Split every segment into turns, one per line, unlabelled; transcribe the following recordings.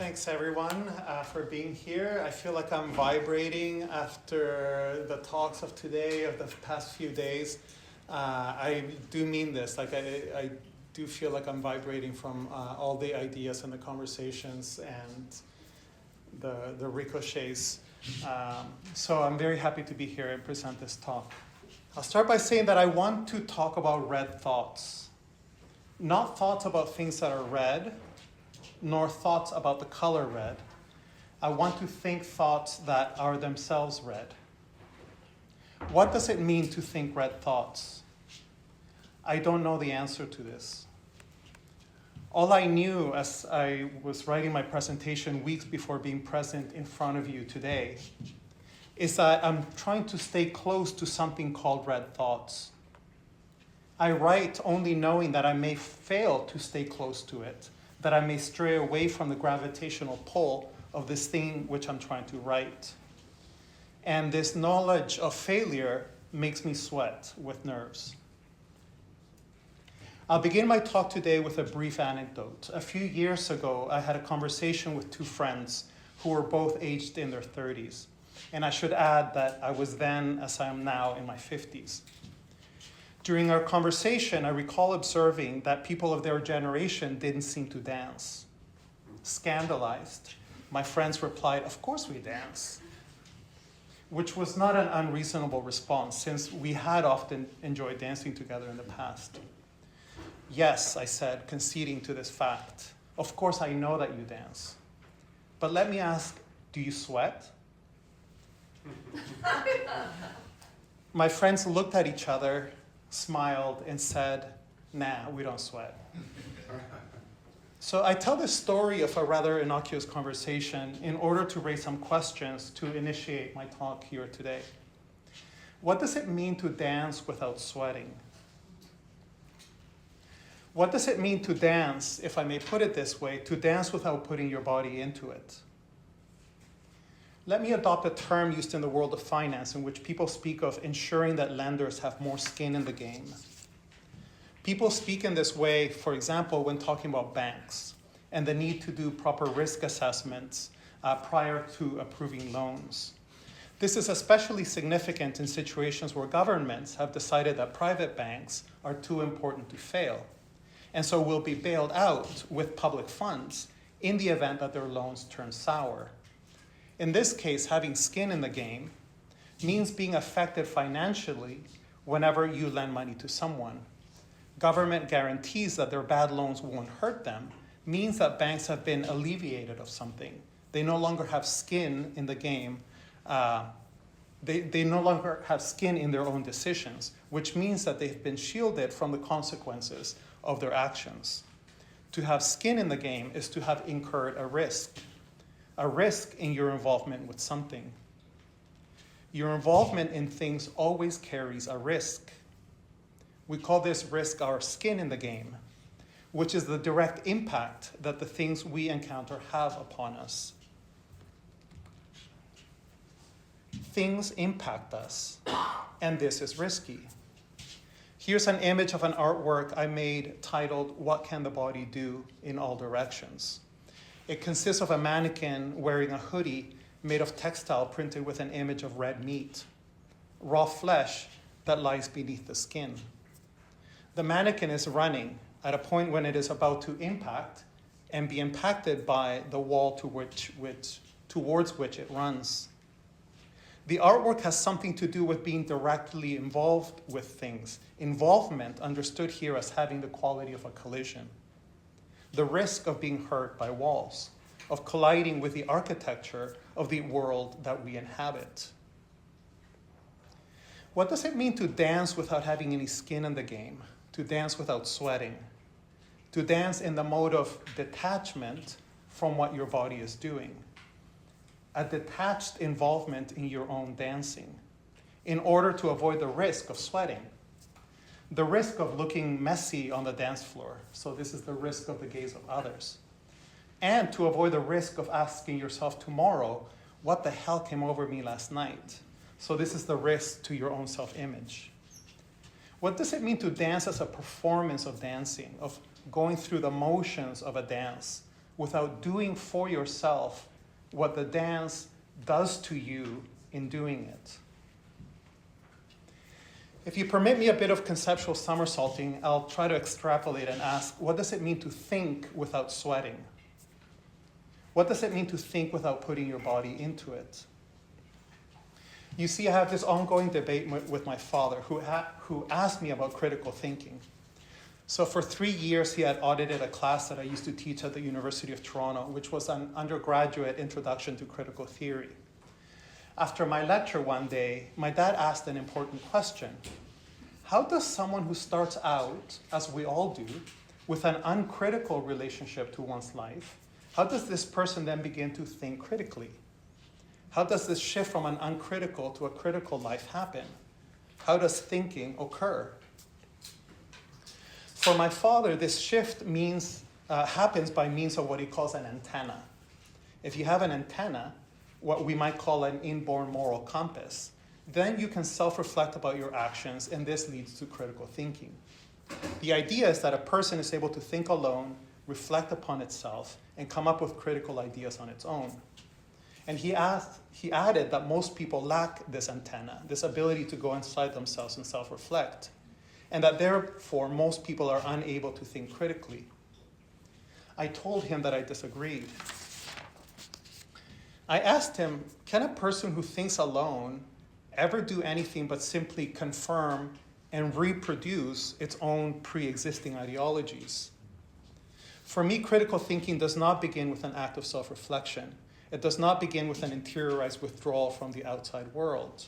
Thanks everyone for being here. I feel like I'm vibrating after the talks of today, of the past few days. I do mean this, like I do feel like I'm vibrating from all the ideas and the conversations and the ricochets. So I'm very happy to be here and present this talk. I'll start by saying that I want to talk about red thoughts. Not thoughts about things that are red, nor thoughts about the color red. I want to think thoughts that are themselves red. What does it mean to think red thoughts? I don't know the answer to this. All I knew as I was writing my presentation weeks before being present in front of you today is that I'm trying to stay close to something called red thoughts. I write only knowing that I may fail to stay close to it, that I may stray away from the gravitational pull of this thing which I'm trying to write. And this knowledge of failure makes me sweat with nerves. I'll begin my talk today with a brief anecdote. A few years ago, I had a conversation with two friends who were both aged in their 30s. And I should add that I was then, as I am now, in my 50s. During our conversation, I recall observing that people of their generation didn't seem to dance. Scandalized, my friends replied, "Of course we dance," which was not an unreasonable response, since we had often enjoyed dancing together in the past. "Yes," I said, conceding to this fact. "Of course I know that you dance. But let me ask, do you sweat?" My friends looked at each other, smiled, and said, "Nah, we don't sweat." So I tell this story of a rather innocuous conversation in order to raise some questions to initiate my talk here today. What does it mean to dance without sweating? What does it mean to dance, if I may put it this way, to dance without putting your body into it? Let me adopt a term used in the world of finance in which people speak of ensuring that lenders have more skin in the game. People speak in this way, for example, when talking about banks and the need to do proper risk assessments prior to approving loans. This is especially significant in situations where governments have decided that private banks are too important to fail, and so will be bailed out with public funds in the event that their loans turn sour. In this case, having skin in the game means being affected financially whenever you lend money to someone. Government guarantees that their bad loans won't hurt them means that banks have been alleviated of something. They no longer have skin in the game. They no longer have skin in their own decisions, which means that they've been shielded from the consequences of their actions. To have skin in the game is to have incurred a risk in your involvement with something. Your involvement in things always carries a risk. We call this risk our skin in the game, which is the direct impact that the things we encounter have upon us. Things impact us, and this is risky. Here's an image of an artwork I made titled, "What Can the Body Do in All Directions?" It consists of a mannequin wearing a hoodie made of textile printed with an image of red meat, raw flesh that lies beneath the skin. The mannequin is running at a point when it is about to impact and be impacted by the wall towards which it runs. The artwork has something to do with being directly involved with things. Involvement understood here as having the quality of a collision. The risk of being hurt by walls, of colliding with the architecture of the world that we inhabit. What does it mean to dance without having any skin in the game? To dance without sweating? To dance in the mode of detachment from what your body is doing? A detached involvement in your own dancing in order to avoid the risk of sweating. The risk of looking messy on the dance floor. So this is the risk of the gaze of others. And to avoid the risk of asking yourself tomorrow, what the hell came over me last night? So this is the risk to your own self-image. What does it mean to dance as a performance of dancing, of going through the motions of a dance without doing for yourself what the dance does to you in doing it. If you permit me a bit of conceptual somersaulting, I'll try to extrapolate and ask, what does it mean to think without sweating? What does it mean to think without putting your body into it? You see, I have this ongoing debate with my father who asked me about critical thinking. So for 3 years, he had audited a class that I used to teach at the University of Toronto, which was an undergraduate introduction to critical theory. After my lecture one day, my dad asked an important question. How does someone who starts out, as we all do, with an uncritical relationship to one's life, how does this person then begin to think critically? How does this shift from an uncritical to a critical life happen? How does thinking occur? For my father, this shift happens by means of what he calls an antenna. If you have an antenna, what we might call an inborn moral compass, then you can self-reflect about your actions, and this leads to critical thinking. The idea is that a person is able to think alone, reflect upon itself, and come up with critical ideas on its own. And he added that most people lack this antenna, this ability to go inside themselves and self-reflect, and that therefore most people are unable to think critically. I told him that I disagreed. I asked him, can a person who thinks alone ever do anything but simply confirm and reproduce its own pre-existing ideologies? For me, critical thinking does not begin with an act of self-reflection. It does not begin with an interiorized withdrawal from the outside world.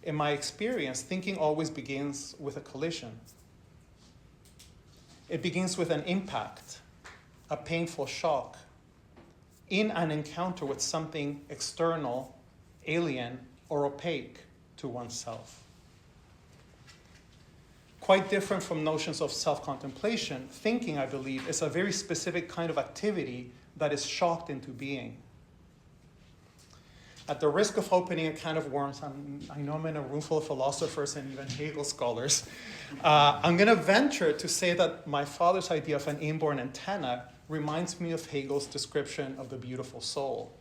In my experience, thinking always begins with a collision. It begins with an impact, a painful shock, in an encounter with something external, alien, or opaque to oneself. Quite different from notions of self-contemplation, thinking, I believe, is a very specific kind of activity that is shocked into being. At the risk of opening a can of worms, I know I'm in a room full of philosophers and even Hegel scholars, I'm going to venture to say that my father's idea of an inborn antenna reminds me of Hegel's description of the beautiful soul.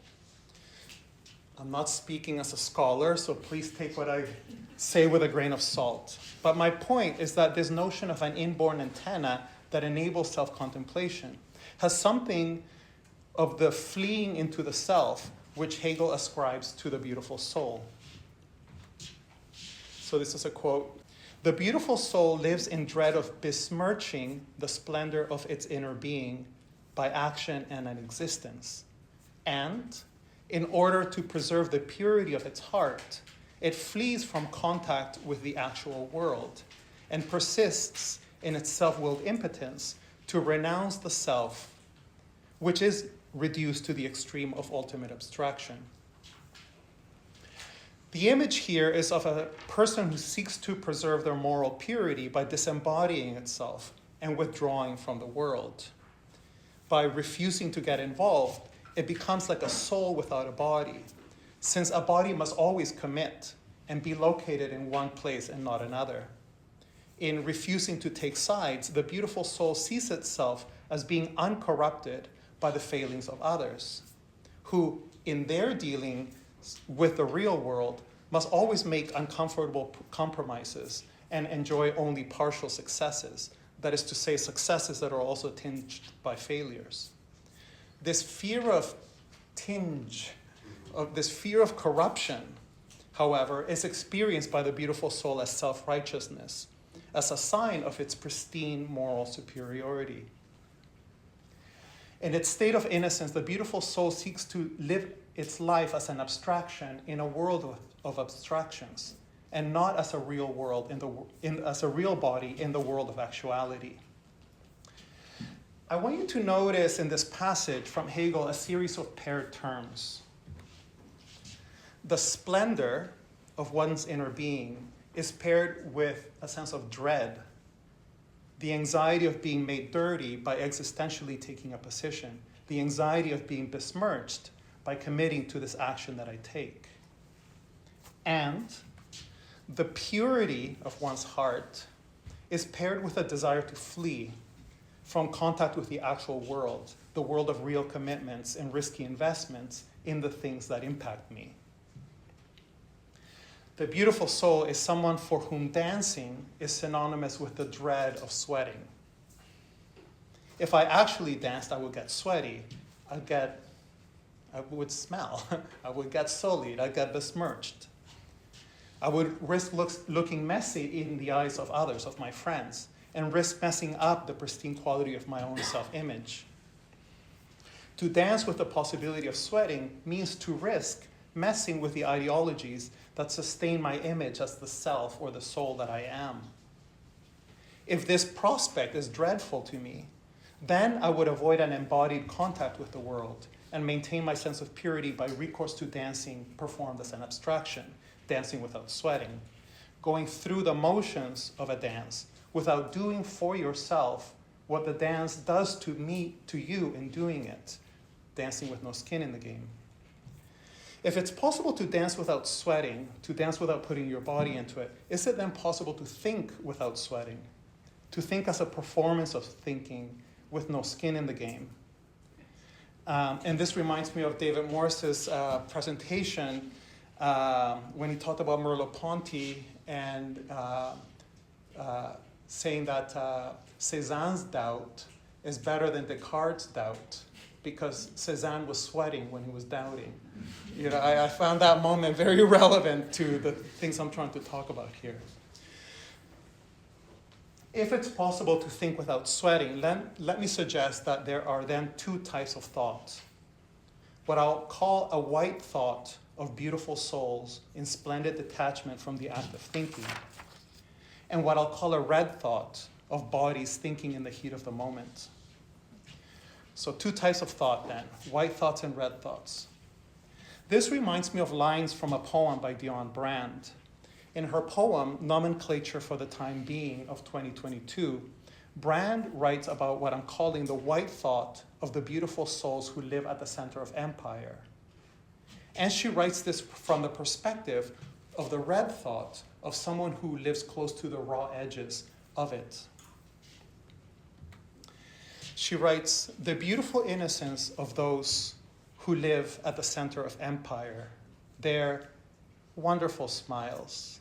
I'm not speaking as a scholar, so please take what I say with a grain of salt. But my point is that this notion of an inborn antenna that enables self-contemplation has something of the fleeing into the self, which Hegel ascribes to the beautiful soul. So this is a quote. The beautiful soul lives in dread of besmirching the splendor of its inner being by action and an existence. And in order to preserve the purity of its heart, it flees from contact with the actual world and persists in its self-willed impotence to renounce the self, which is reduced to the extreme of ultimate abstraction. The image here is of a person who seeks to preserve their moral purity by disembodying itself and withdrawing from the world. By refusing to get involved, it becomes like a soul without a body, since a body must always commit and be located in one place and not another. In refusing to take sides, the beautiful soul sees itself as being uncorrupted by the failings of others, who, in their dealing with the real world, must always make uncomfortable compromises and enjoy only partial successes. That is to say, successes that are also tinged by failures. This fear of corruption, however, is experienced by the beautiful soul as self-righteousness, as a sign of its pristine moral superiority. In its state of innocence, the beautiful soul seeks to live its life as an abstraction in a world of abstractions, and not as a real world as a real body in the world of actuality. I want you to notice in this passage from Hegel a series of paired terms. The splendor of one's inner being is paired with a sense of dread, the anxiety of being made dirty by existentially taking a position, the anxiety of being besmirched by committing to this action that I take. And the purity of one's heart is paired with a desire to flee, from contact with the actual world, the world of real commitments and risky investments in the things that impact me. The beautiful soul is someone for whom dancing is synonymous with the dread of sweating. If I actually danced, I would get sweaty. I would smell. I would get sullied. I'd get besmirched. I would risk looking messy in the eyes of others, of my friends, and risk messing up the pristine quality of my own self-image. To dance with the possibility of sweating means to risk messing with the ideologies that sustain my image as the self or the soul that I am. If this prospect is dreadful to me, then I would avoid an embodied contact with the world and maintain my sense of purity by recourse to dancing performed as an abstraction, dancing without sweating, going through the motions of a dance without doing for yourself what the dance does to me, to you in doing it, dancing with no skin in the game. If it's possible to dance without sweating, to dance without putting your body into it, is it then possible to think without sweating? To think as a performance of thinking with no skin in the game? And this reminds me of David Morris's presentation when he talked about Merleau-Ponty and saying that Cézanne's doubt is better than Descartes' doubt, because Cézanne was sweating when he was doubting. You know, I found that moment very relevant to the things I'm trying to talk about here. If it's possible to think without sweating, let me suggest that there are then two types of thought. What I'll call a white thought of beautiful souls in splendid detachment from the act of thinking, and what I'll call a red thought of bodies thinking in the heat of the moment. So two types of thought then, white thoughts and red thoughts. This reminds me of lines from a poem by Dionne Brand. In her poem, Nomenclature for the Time Being of 2022, Brand writes about what I'm calling the white thought of the beautiful souls who live at the center of empire. And she writes this from the perspective of the red thought of someone who lives close to the raw edges of it. She writes, the beautiful innocence of those who live at the center of empire, their wonderful smiles,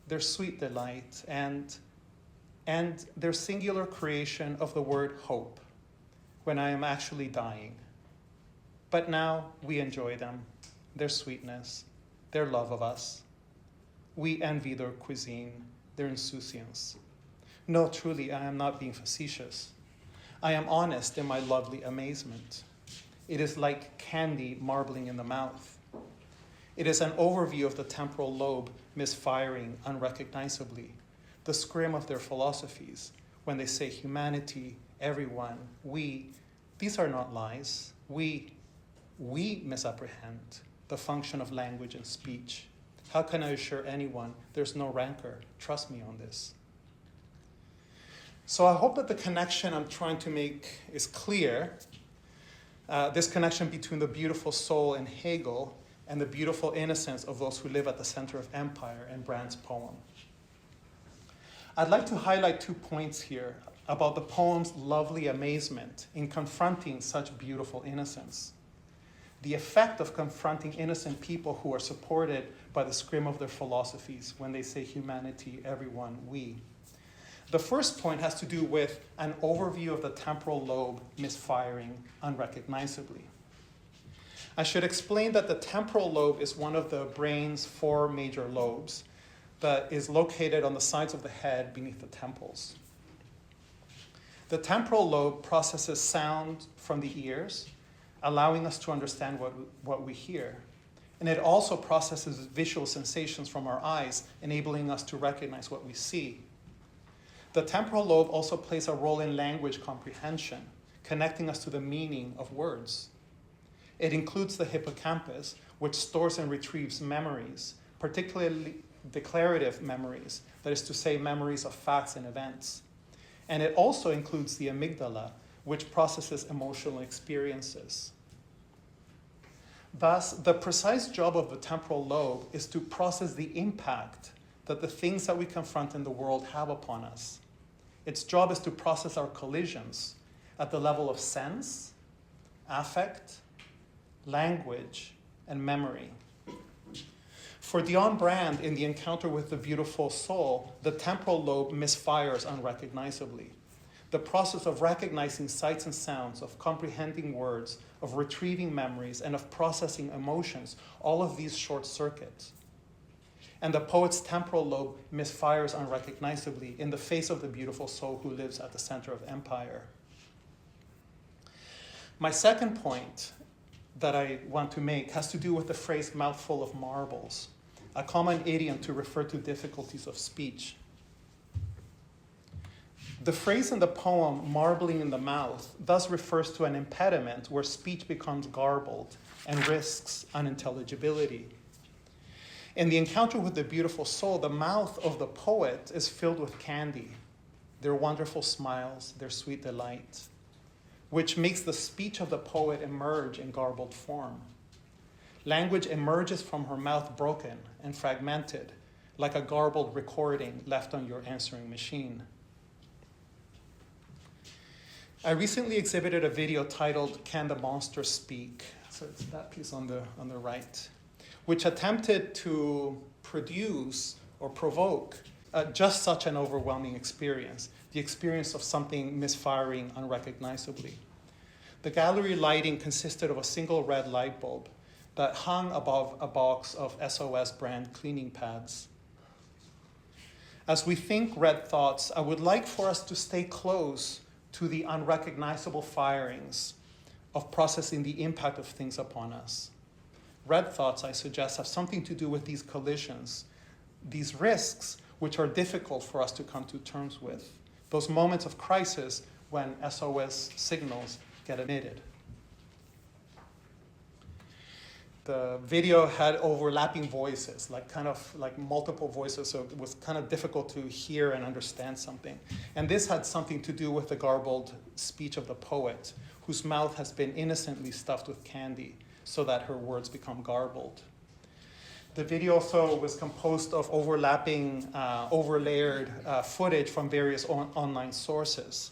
their sweet delight, and their singular creation of the word hope when I am actually dying. But now we enjoy them, their sweetness, their love of us. We envy their cuisine, their insouciance. No, truly, I am not being facetious. I am honest in my lovely amazement. It is like candy marbling in the mouth. It is an overview of the temporal lobe misfiring unrecognizably, the scrim of their philosophies when they say humanity, everyone, we. These are not lies. We misapprehend the function of language and speech. How can I assure anyone there's no rancor? Trust me on this. So I hope that the connection I'm trying to make is clear. This connection between the beautiful soul in Hegel and the beautiful innocence of those who live at the center of empire in Brand's poem. I'd like to highlight 2 points here about the poem's lovely amazement in confronting such beautiful innocence. The effect of confronting innocent people who are supported by the scrim of their philosophies when they say humanity, everyone, we. The first point has to do with an overview of the temporal lobe misfiring unrecognizably. I should explain that the temporal lobe is one of the brain's 4 major lobes that is located on the sides of the head beneath the temples. The temporal lobe processes sound from the ears, allowing us to understand what we hear. And it also processes visual sensations from our eyes, enabling us to recognize what we see. The temporal lobe also plays a role in language comprehension, connecting us to the meaning of words. It includes the hippocampus, which stores and retrieves memories, particularly declarative memories, that is to say, memories of facts and events. And it also includes the amygdala, which processes emotional experiences. Thus, the precise job of the temporal lobe is to process the impact that the things that we confront in the world have upon us. Its job is to process our collisions at the level of sense, affect, language, and memory. For Dion Brand, in The Encounter with the Beautiful Soul, the temporal lobe misfires unrecognizably. The process of recognizing sights and sounds, of comprehending words, of retrieving memories, and of processing emotions, all of these short circuits. And the poet's temporal lobe misfires unrecognizably in the face of the beautiful soul who lives at the center of empire. My second point that I want to make has to do with the phrase mouthful of marbles, a common idiom to refer to difficulties of speech. The phrase in the poem, marbling in the mouth, thus refers to an impediment where speech becomes garbled and risks unintelligibility. In The Encounter with the Beautiful Soul, the mouth of the poet is filled with candy, their wonderful smiles, their sweet delight, which makes the speech of the poet emerge in garbled form. Language emerges from her mouth broken and fragmented, like a garbled recording left on your answering machine. I recently exhibited a video titled "Can the Monster Speak?" So it's that piece on the right, which attempted to produce or provoke just such an overwhelming experience, the experience of something misfiring unrecognizably. The gallery lighting consisted of a single red light bulb that hung above a box of SOS brand cleaning pads. As we think red thoughts, I would like for us to stay close to the unrecognizable firings of processing the impact of things upon us. Red thoughts, I suggest, have something to do with these collisions, these risks, which are difficult for us to come to terms with, those moments of crisis when SOS signals get emitted. The video had overlapping voices, like multiple voices, so it was kind of difficult to hear and understand something. And this had something to do with the garbled speech of the poet, whose mouth has been innocently stuffed with candy so that her words become garbled. The video also was composed of overlapping, overlayered footage from various online sources.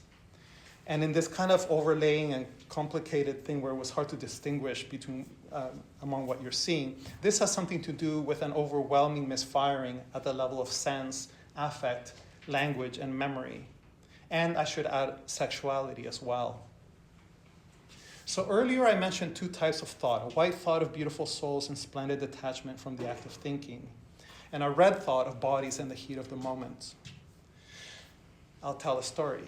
And in this kind of overlaying and complicated thing where it was hard to distinguish between among what you're seeing, this has something to do with an overwhelming misfiring at the level of sense, affect, language, and memory. And I should add sexuality as well. So earlier I mentioned two types of thought, a white thought of beautiful souls and splendid detachment from the act of thinking, and a red thought of bodies and the heat of the moment. I'll tell a story.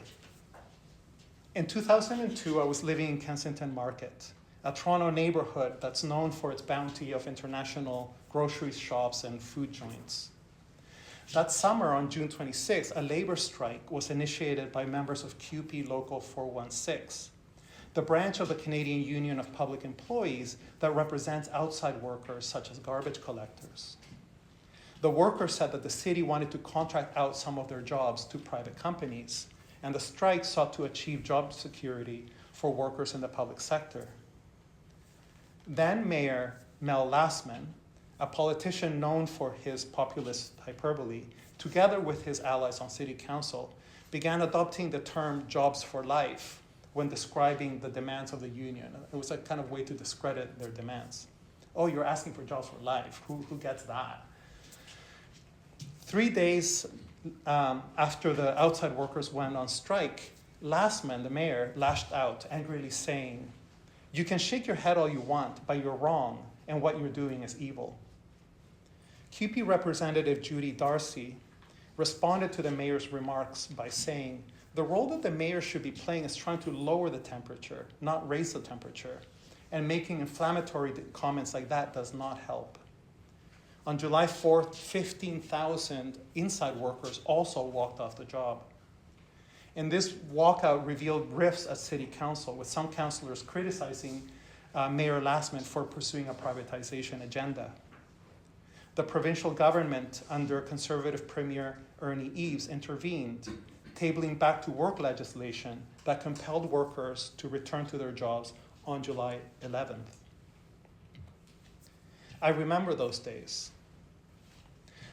In 2002, I was living in Kensington Market, a Toronto neighborhood that's known for its bounty of international grocery shops and food joints. That summer, on June 26, a labor strike was initiated by members of CUPE Local 416, the branch of the Canadian Union of Public Employees that represents outside workers such as garbage collectors. The workers said that the city wanted to contract out some of their jobs to private companies, and the strike sought to achieve job security for workers in the public sector. Then Mayor Mel Lastman, a politician known for his populist hyperbole, together with his allies on city council, began adopting the term jobs for life when describing the demands of the union. It was a kind of way to discredit their demands. Oh, you're asking for jobs for life. Who gets that? 3 days after the outside workers went on strike, Lastman, the mayor, lashed out, angrily saying, "You can shake your head all you want, but you're wrong, and what you're doing is evil." CUPE Representative Judy Darcy responded to the mayor's remarks by saying, "The role that the mayor should be playing is trying to lower the temperature, not raise the temperature, and making inflammatory comments like that does not help." On July 4th, 15,000 inside workers also walked off the job. And this walkout revealed rifts at City Council, with some councillors criticizing Mayor Lastman for pursuing a privatization agenda. The provincial government, under Conservative Premier Ernie Eves, intervened, tabling back to work legislation that compelled workers to return to their jobs on July 11th. I remember those days.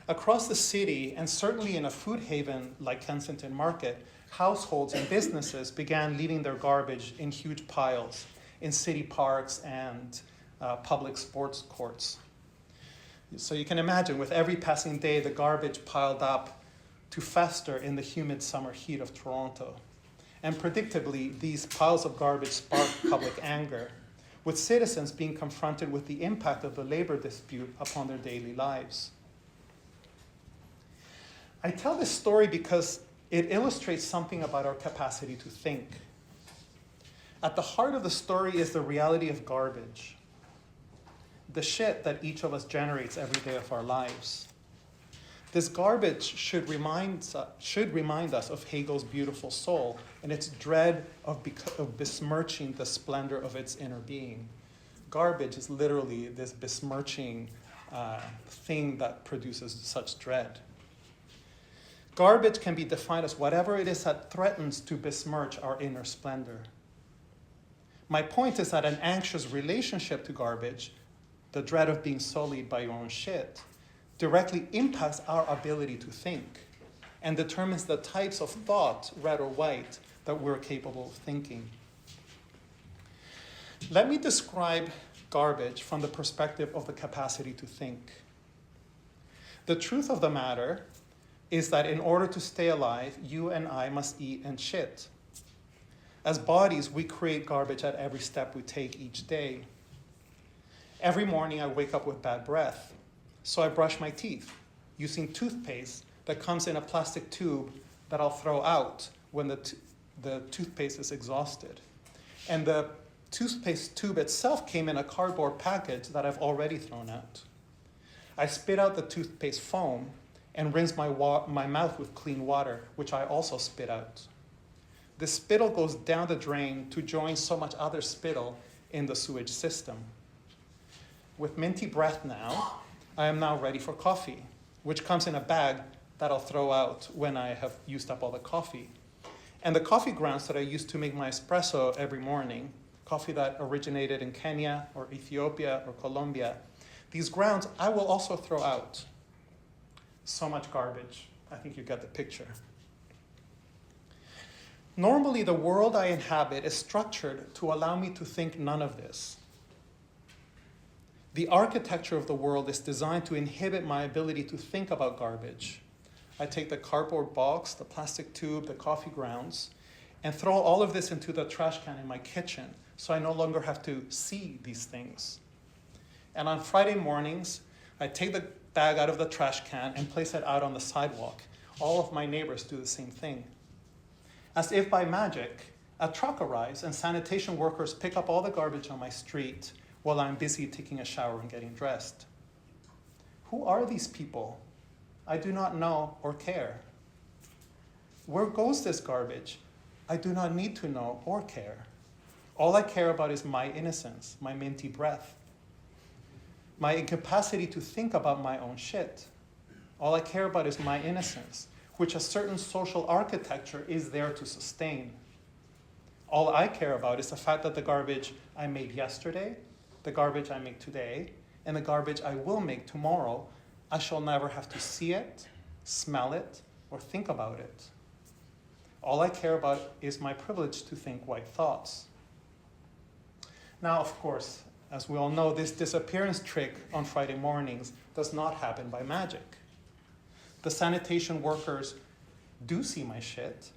Across the city, and certainly in a food haven like Kensington Market, households and businesses began leaving their garbage in huge piles in city parks and public sports courts. So you can imagine, with every passing day, the garbage piled up to fester in the humid summer heat of Toronto. And predictably, these piles of garbage sparked public anger, with citizens being confronted with the impact of the labor dispute upon their daily lives. I tell this story because it illustrates something about our capacity to think. At the heart of the story is the reality of garbage, the shit that each of us generates every day of our lives. This garbage should remind us of Hegel's beautiful soul and its dread of besmirching the splendor of its inner being. Garbage is literally this besmirching thing that produces such dread. Garbage can be defined as whatever it is that threatens to besmirch our inner splendor. My point is that an anxious relationship to garbage, the dread of being sullied by your own shit, directly impacts our ability to think and determines the types of thought, red or white, that we're capable of thinking. Let me describe garbage from the perspective of the capacity to think. The truth of the matter is that in order to stay alive, you and I must eat and shit. As bodies, we create garbage at every step we take each day. Every morning I wake up with bad breath, so I brush my teeth using toothpaste that comes in a plastic tube that I'll throw out when the toothpaste is exhausted. And the toothpaste tube itself came in a cardboard package that I've already thrown out. I spit out the toothpaste foam and rinse my mouth with clean water, which I also spit out. The spittle goes down the drain to join so much other spittle in the sewage system. With minty breath now, I am now ready for coffee, which comes in a bag that I'll throw out when I have used up all the coffee. And the coffee grounds that I use to make my espresso every morning, coffee that originated in Kenya or Ethiopia or Colombia, these grounds I will also throw out. So much garbage. I think you get the picture. Normally, the world I inhabit is structured to allow me to think none of this. The architecture of the world is designed to inhibit my ability to think about garbage. I take the cardboard box, the plastic tube, the coffee grounds, and throw all of this into the trash can in my kitchen, so I no longer have to see these things. And on Friday mornings, I take the bag out of the trash can and place it out on the sidewalk. All of my neighbors do the same thing. As if by magic, a truck arrives and sanitation workers pick up all the garbage on my street while I'm busy taking a shower and getting dressed. Who are these people? I do not know or care. Where goes this garbage? I do not need to know or care. All I care about is my innocence, my minty breath, my incapacity to think about my own shit. All I care about is my innocence, which a certain social architecture is there to sustain. All I care about is the fact that the garbage I made yesterday, the garbage I make today, and the garbage I will make tomorrow, I shall never have to see it, smell it, or think about it. All I care about is my privilege to think white thoughts. Now, of course, as we all know, this disappearance trick on Friday mornings does not happen by magic. The sanitation workers do see my shit,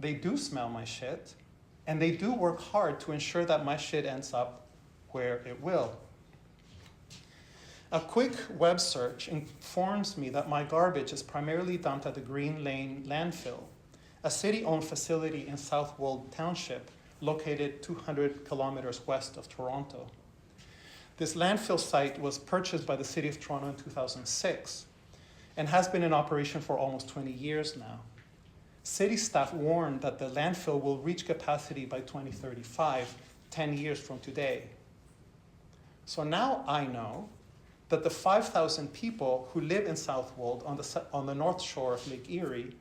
they do smell my shit, and they do work hard to ensure that my shit ends up where it will. A quick web search informs me that my garbage is primarily dumped at the Green Lane landfill, a city-owned facility in Southwold Township located 200 kilometers west of Toronto. This landfill site was purchased by the City of Toronto in 2006 and has been in operation for almost 20 years now. City staff warned that the landfill will reach capacity by 2035, 10 years from today. So now I know that the 5,000 people who live in Southwold on the north shore of Lake Erie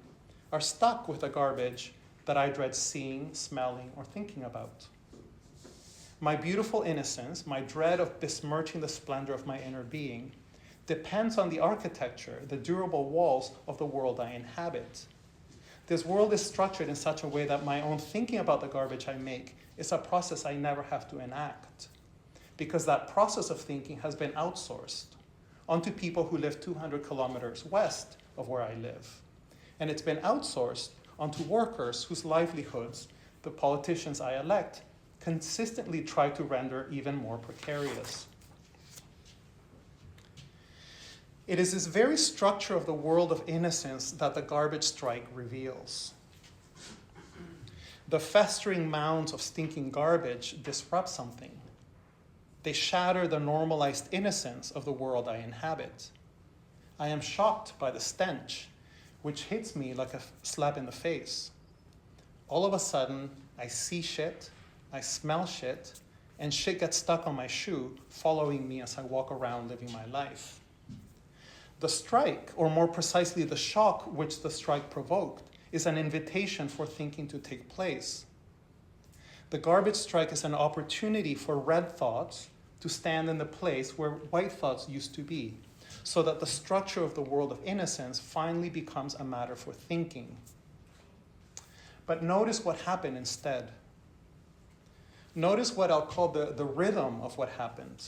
are stuck with the garbage that I dread seeing, smelling, or thinking about. My beautiful innocence, my dread of besmirching the splendor of my inner being, depends on the architecture, the durable walls of the world I inhabit. This world is structured in such a way that my own thinking about the garbage I make is a process I never have to enact, because that process of thinking has been outsourced onto people who live 200 kilometers west of where I live. And it's been outsourced onto workers whose livelihoods the politicians I elect consistently try to render even more precarious. It is this very structure of the world of innocence that the garbage strike reveals. The festering mounds of stinking garbage disrupt something. They shatter the normalized innocence of the world I inhabit. I am shocked by the stench, which hits me like a slap in the face. All of a sudden, I see shit, I smell shit, and shit gets stuck on my shoe, following me as I walk around living my life. The strike, or more precisely the shock which the strike provoked, is an invitation for thinking to take place. The garbage strike is an opportunity for red thoughts to stand in the place where white thoughts used to be, so that the structure of the world of innocence finally becomes a matter for thinking. But notice what happened instead. Notice what I'll call the rhythm of what happened.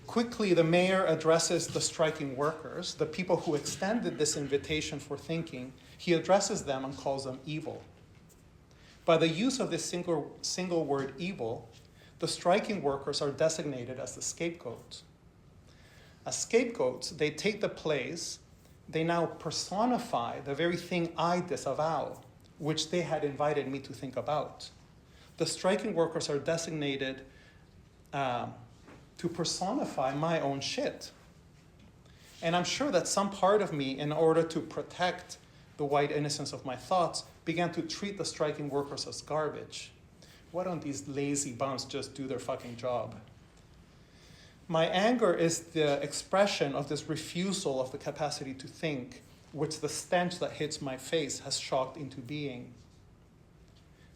Quickly, the mayor addresses the striking workers, the people who extended this invitation for thinking. He addresses them and calls them evil. By the use of this single word evil, the striking workers are designated as the scapegoat. As scapegoats, they take the place, they now personify the very thing I disavow, which they had invited me to think about. The striking workers are designated to personify my own shit. And I'm sure that some part of me, in order to protect the white innocence of my thoughts, began to treat the striking workers as garbage. Why don't these lazy bums just do their fucking job? My anger is the expression of this refusal of the capacity to think, which the stench that hits my face has shocked into being.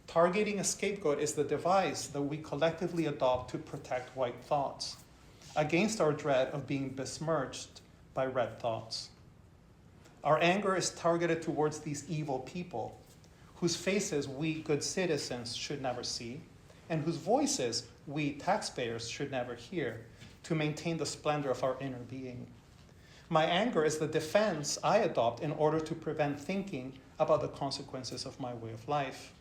Targeting a scapegoat is the device that we collectively adopt to protect white thoughts against our dread of being besmirched by red thoughts. Our anger is targeted towards these evil people whose faces we good citizens should never see and whose voices we taxpayers should never hear to maintain the splendor of our inner being. My anger is the defense I adopt in order to prevent thinking about the consequences of my way of life.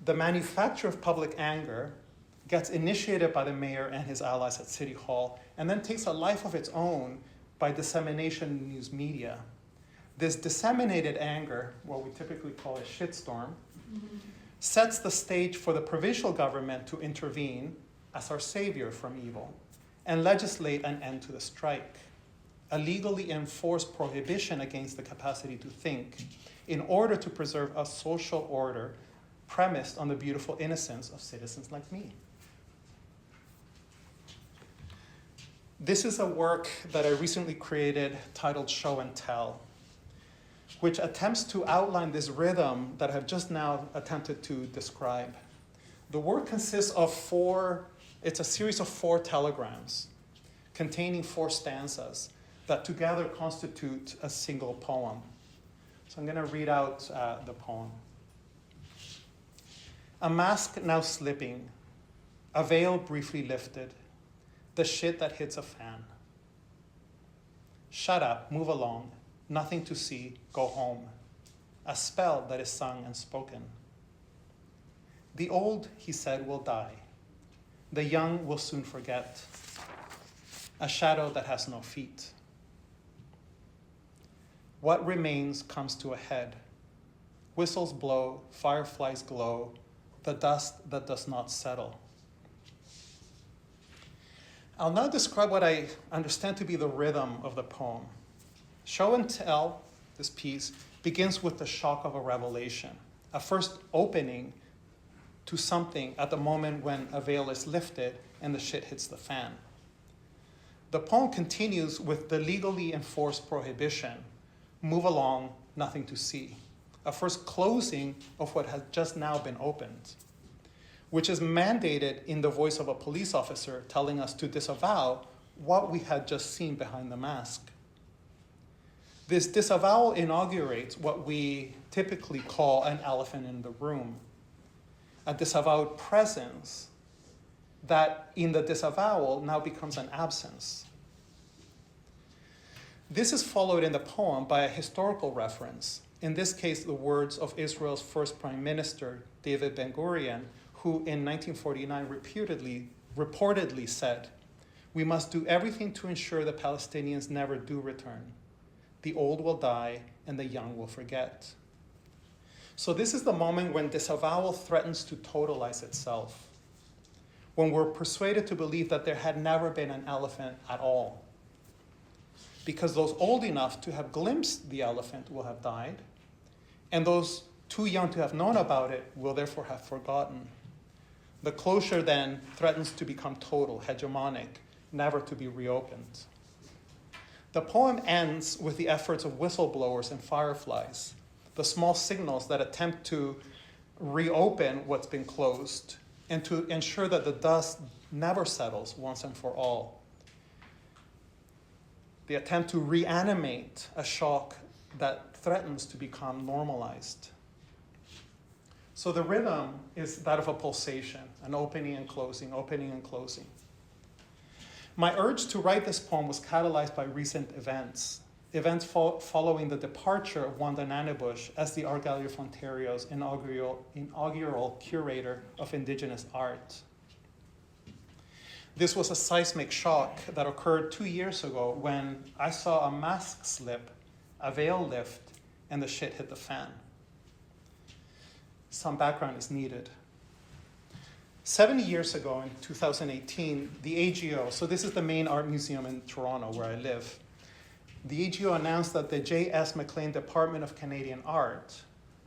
The manufacture of public anger gets initiated by the mayor and his allies at City Hall and then takes a life of its own by dissemination in news media. This disseminated anger, what we typically call a shitstorm, sets the stage for the provincial government to intervene as our savior from evil and legislate an end to the strike, a legally enforced prohibition against the capacity to think in order to preserve a social order premised on the beautiful innocence of citizens like me. This is a work that I recently created titled Show and Tell, which attempts to outline this rhythm that I've just now attempted to describe. The work consists of it's a series of 4 telegrams containing 4 stanzas that together constitute a single poem. So I'm going to read out the poem. A mask now slipping, a veil briefly lifted, the shit that hits a fan. Shut up, move along, nothing to see, go home. A spell that is sung and spoken. The old, he said, will die. The young will soon forget. A shadow that has no feet. What remains comes to a head. Whistles blow, fireflies glow, the dust that does not settle. I'll now describe what I understand to be the rhythm of the poem. Show and Tell, this piece, begins with the shock of a revelation, a first opening to something at the moment when a veil is lifted and the shit hits the fan. The poem continues with the legally enforced prohibition, move along, nothing to see, a first closing of what has just now been opened, which is mandated in the voice of a police officer telling us to disavow what we had just seen behind the mask. This disavowal inaugurates what we typically call an elephant in the room, a disavowed presence that in the disavowal now becomes an absence. This is followed in the poem by a historical reference, in this case the words of Israel's first prime minister, David Ben-Gurion, who in 1949 reportedly said, "We must do everything to ensure the Palestinians never do return. The old will die and the young will forget." So this is the moment when disavowal threatens to totalize itself, when we're persuaded to believe that there had never been an elephant at all, because those old enough to have glimpsed the elephant will have died, and those too young to have known about it will therefore have forgotten. The closure then threatens to become total, hegemonic, never to be reopened. The poem ends with the efforts of whistleblowers and fireflies, the small signals that attempt to reopen what's been closed and to ensure that the dust never settles once and for all. The attempt to reanimate a shock that threatens to become normalized. So the rhythm is that of a pulsation, an opening and closing, opening and closing. My urge to write this poem was catalyzed by recent events following the departure of Wanda Nanabush as the Argyle Youth Ontario's inaugural curator of Indigenous art. This was a seismic shock that occurred 2 years ago when I saw a mask slip, a veil lift, and the shit hit the fan. Some background is needed. 70 years ago, in 2018, the AGO, so this is the main art museum in Toronto where I live, the AGO announced that the J.S. McLean Department of Canadian Art,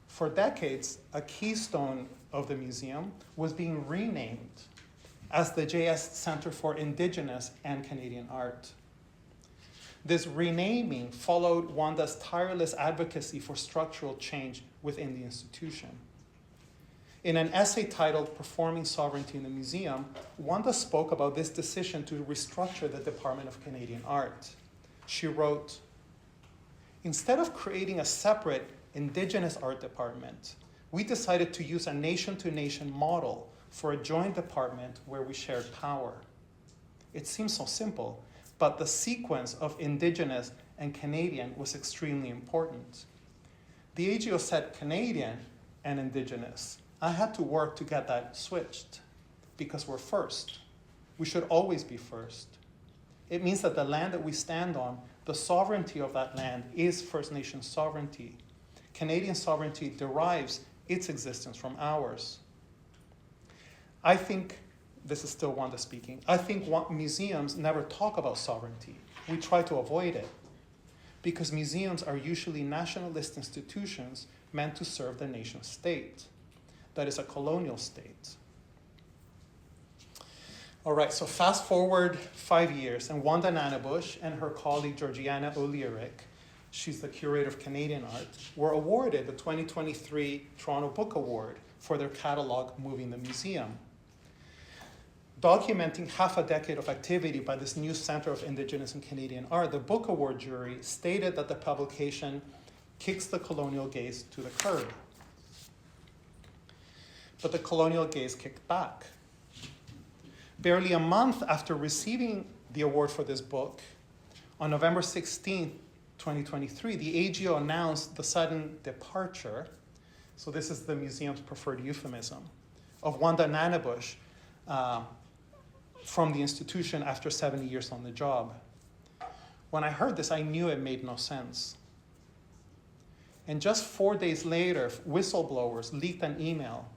for decades, a keystone of the museum, was being renamed as the J.S. Centre for Indigenous and Canadian Art. This renaming followed Wanda's tireless advocacy for structural change within the institution. In an essay titled Performing Sovereignty in the Museum, Wanda spoke about this decision to restructure the Department of Canadian Art. She wrote, "Instead of creating a separate Indigenous art department, we decided to use a nation-to-nation model for a joint department where we shared power. It seems so simple, but the sequence of Indigenous and Canadian was extremely important. The AGO said Canadian and Indigenous. I had to work to get that switched because we're first. We should always be first. It means that the land that we stand on, the sovereignty of that land is First Nation sovereignty. Canadian sovereignty derives its existence from ours." I think, this is still Wanda speaking, I think museums never talk about sovereignty. We try to avoid it because museums are usually nationalist institutions meant to serve the nation state. That is a colonial state. All right, so fast forward 5 years, and Wanda Nanabush and her colleague Georgiana O'Learick, she's the curator of Canadian art, were awarded the 2023 Toronto Book Award for their catalog Moving the Museum. Documenting half a decade of activity by this new Centre of Indigenous and Canadian Art, the Book Award jury stated that the publication kicks the colonial gaze to the curb. But the colonial gaze kicked back. Barely a month after receiving the award for this book, on November 16, 2023, the AGO announced the sudden departure, so this is the museum's preferred euphemism, of Wanda Nanabush from the institution after 70 years on the job. When I heard this, I knew it made no sense. And just 4 days later, whistleblowers leaked an email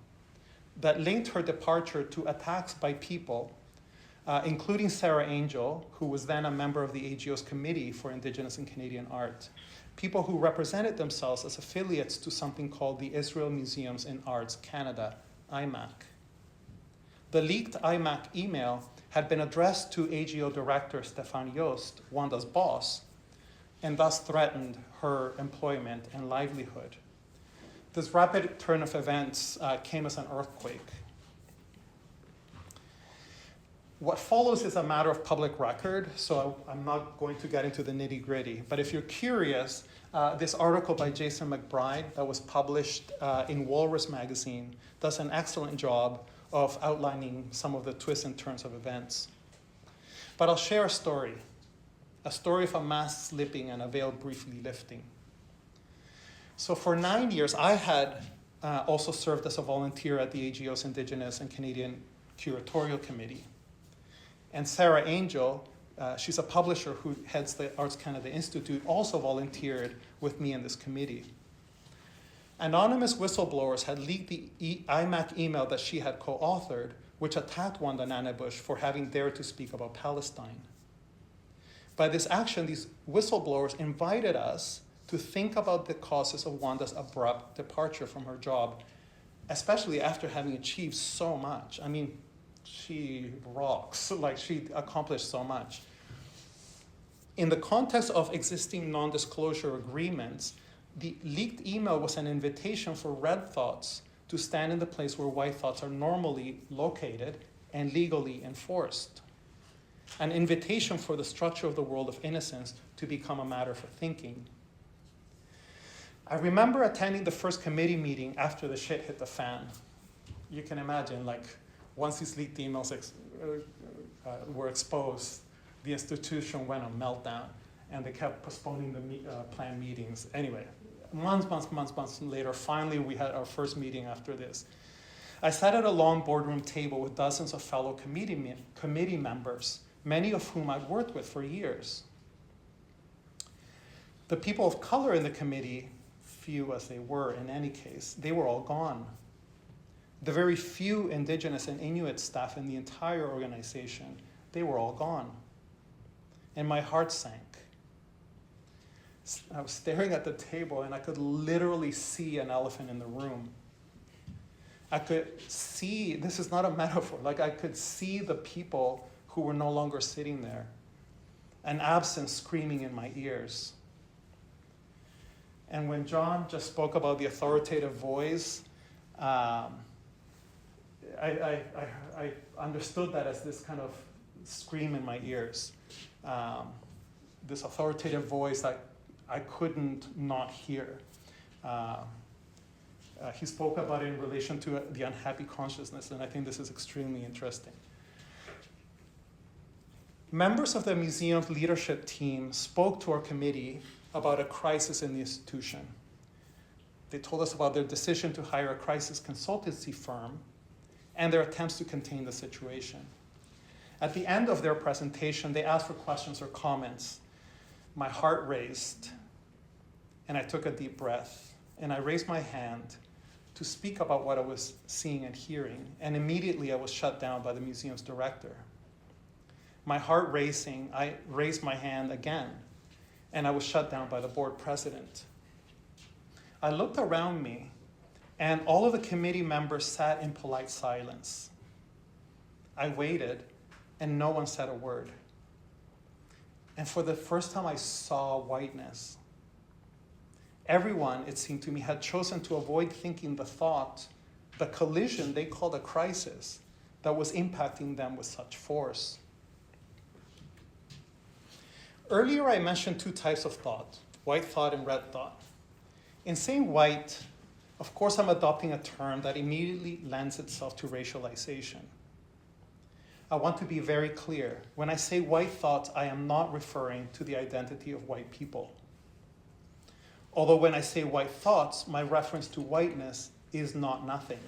that linked her departure to attacks by people, including Sarah Angel, who was then a member of the AGO's Committee for Indigenous and Canadian Art, people who represented themselves as affiliates to something called the Israel Museums in Arts Canada, IMAC. The leaked IMAC email had been addressed to AGO Director Stefan Jost, Wanda's boss, and thus threatened her employment and livelihood. This rapid turn of events came as an earthquake. What follows is a matter of public record, so I'm not going to get into the nitty-gritty. But if you're curious, this article by Jason McBride that was published in Walrus magazine does an excellent job of outlining some of the twists and turns of events. But I'll share a story of a mask slipping and a veil briefly lifting. So for 9 years, I had also served as a volunteer at the AGO's Indigenous and Canadian Curatorial Committee. And Sarah Angel, she's a publisher who heads the Arts Canada Institute, also volunteered with me in this committee. Anonymous whistleblowers had leaked the IMAC email that she had co-authored, which attacked Wanda Nanabush for having dared to speak about Palestine. By this action, these whistleblowers invited us to think about the causes of Wanda's abrupt departure from her job, especially after having achieved so much. I mean, she rocks, like she accomplished so much. In the context of existing non-disclosure agreements, the leaked email was an invitation for red thoughts to stand in the place where white thoughts are normally located and legally enforced. An invitation for the structure of the world of innocence to become a matter for thinking. I remember attending the first committee meeting after the shit hit the fan. You can imagine, like, once these leaked emails were exposed, the institution went on meltdown, and they kept postponing the planned meetings. Anyway, months later, finally we had our first meeting after this. I sat at a long boardroom table with dozens of fellow committee members, many of whom I'd worked with for years. The people of color in the committee, few as they were in any case, they were all gone. The very few Indigenous and Inuit staff in the entire organization, they were all gone. And my heart sank. I was staring at the table and I could literally see an elephant in the room. I could see, this is not a metaphor, like I could see the people who were no longer sitting there. An absence screaming in my ears. And when John just spoke about the authoritative voice, I understood that as this kind of scream in my ears. This authoritative voice that I couldn't not hear. He spoke about it in relation to the unhappy consciousness, and I think this is extremely interesting. Members of the museum's leadership team spoke to our committee about a crisis in the institution. They told us about their decision to hire a crisis consultancy firm and their attempts to contain the situation. At the end of their presentation, they asked for questions or comments. My heart raced, and I took a deep breath, and I raised my hand to speak about what I was seeing and hearing, and immediately I was shut down by the museum's director. My heart racing, I raised my hand again, and I was shut down by the board president. I looked around me, and all of the committee members sat in polite silence. I waited, and no one said a word. And for the first time, I saw whiteness. Everyone, it seemed to me, had chosen to avoid thinking the collision they called a crisis, that was impacting them with such force. Earlier, I mentioned two types of thought, white thought and red thought. In saying white, of course, I'm adopting a term that immediately lends itself to racialization. I want to be very clear. When I say white thought, I am not referring to the identity of white people. Although when I say white thoughts, my reference to whiteness is not nothing.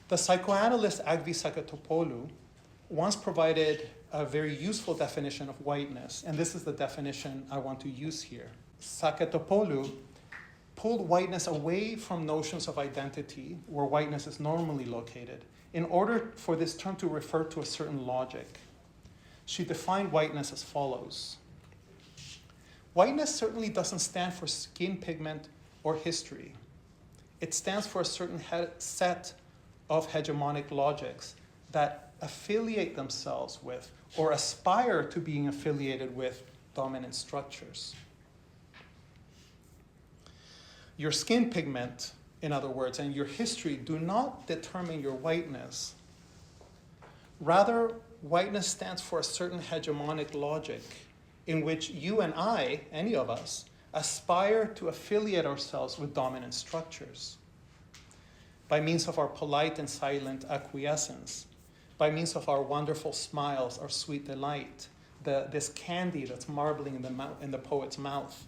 The psychoanalyst Agvi Sakatopoulou once provided a very useful definition of whiteness, and this is the definition I want to use here. Sakatopoulou pulled whiteness away from notions of identity, where whiteness is normally located, in order for this term to refer to a certain logic. She defined whiteness as follows. Whiteness certainly doesn't stand for skin pigment or history. It stands for a certain set of hegemonic logics that affiliate themselves with or aspire to being affiliated with dominant structures. Your skin pigment, in other words, and your history do not determine your whiteness. Rather, whiteness stands for a certain hegemonic logic in which you and I, any of us, aspire to affiliate ourselves with dominant structures by means of our polite and silent acquiescence, by means of our wonderful smiles, our sweet delight, this candy that's marbling in the poet's mouth.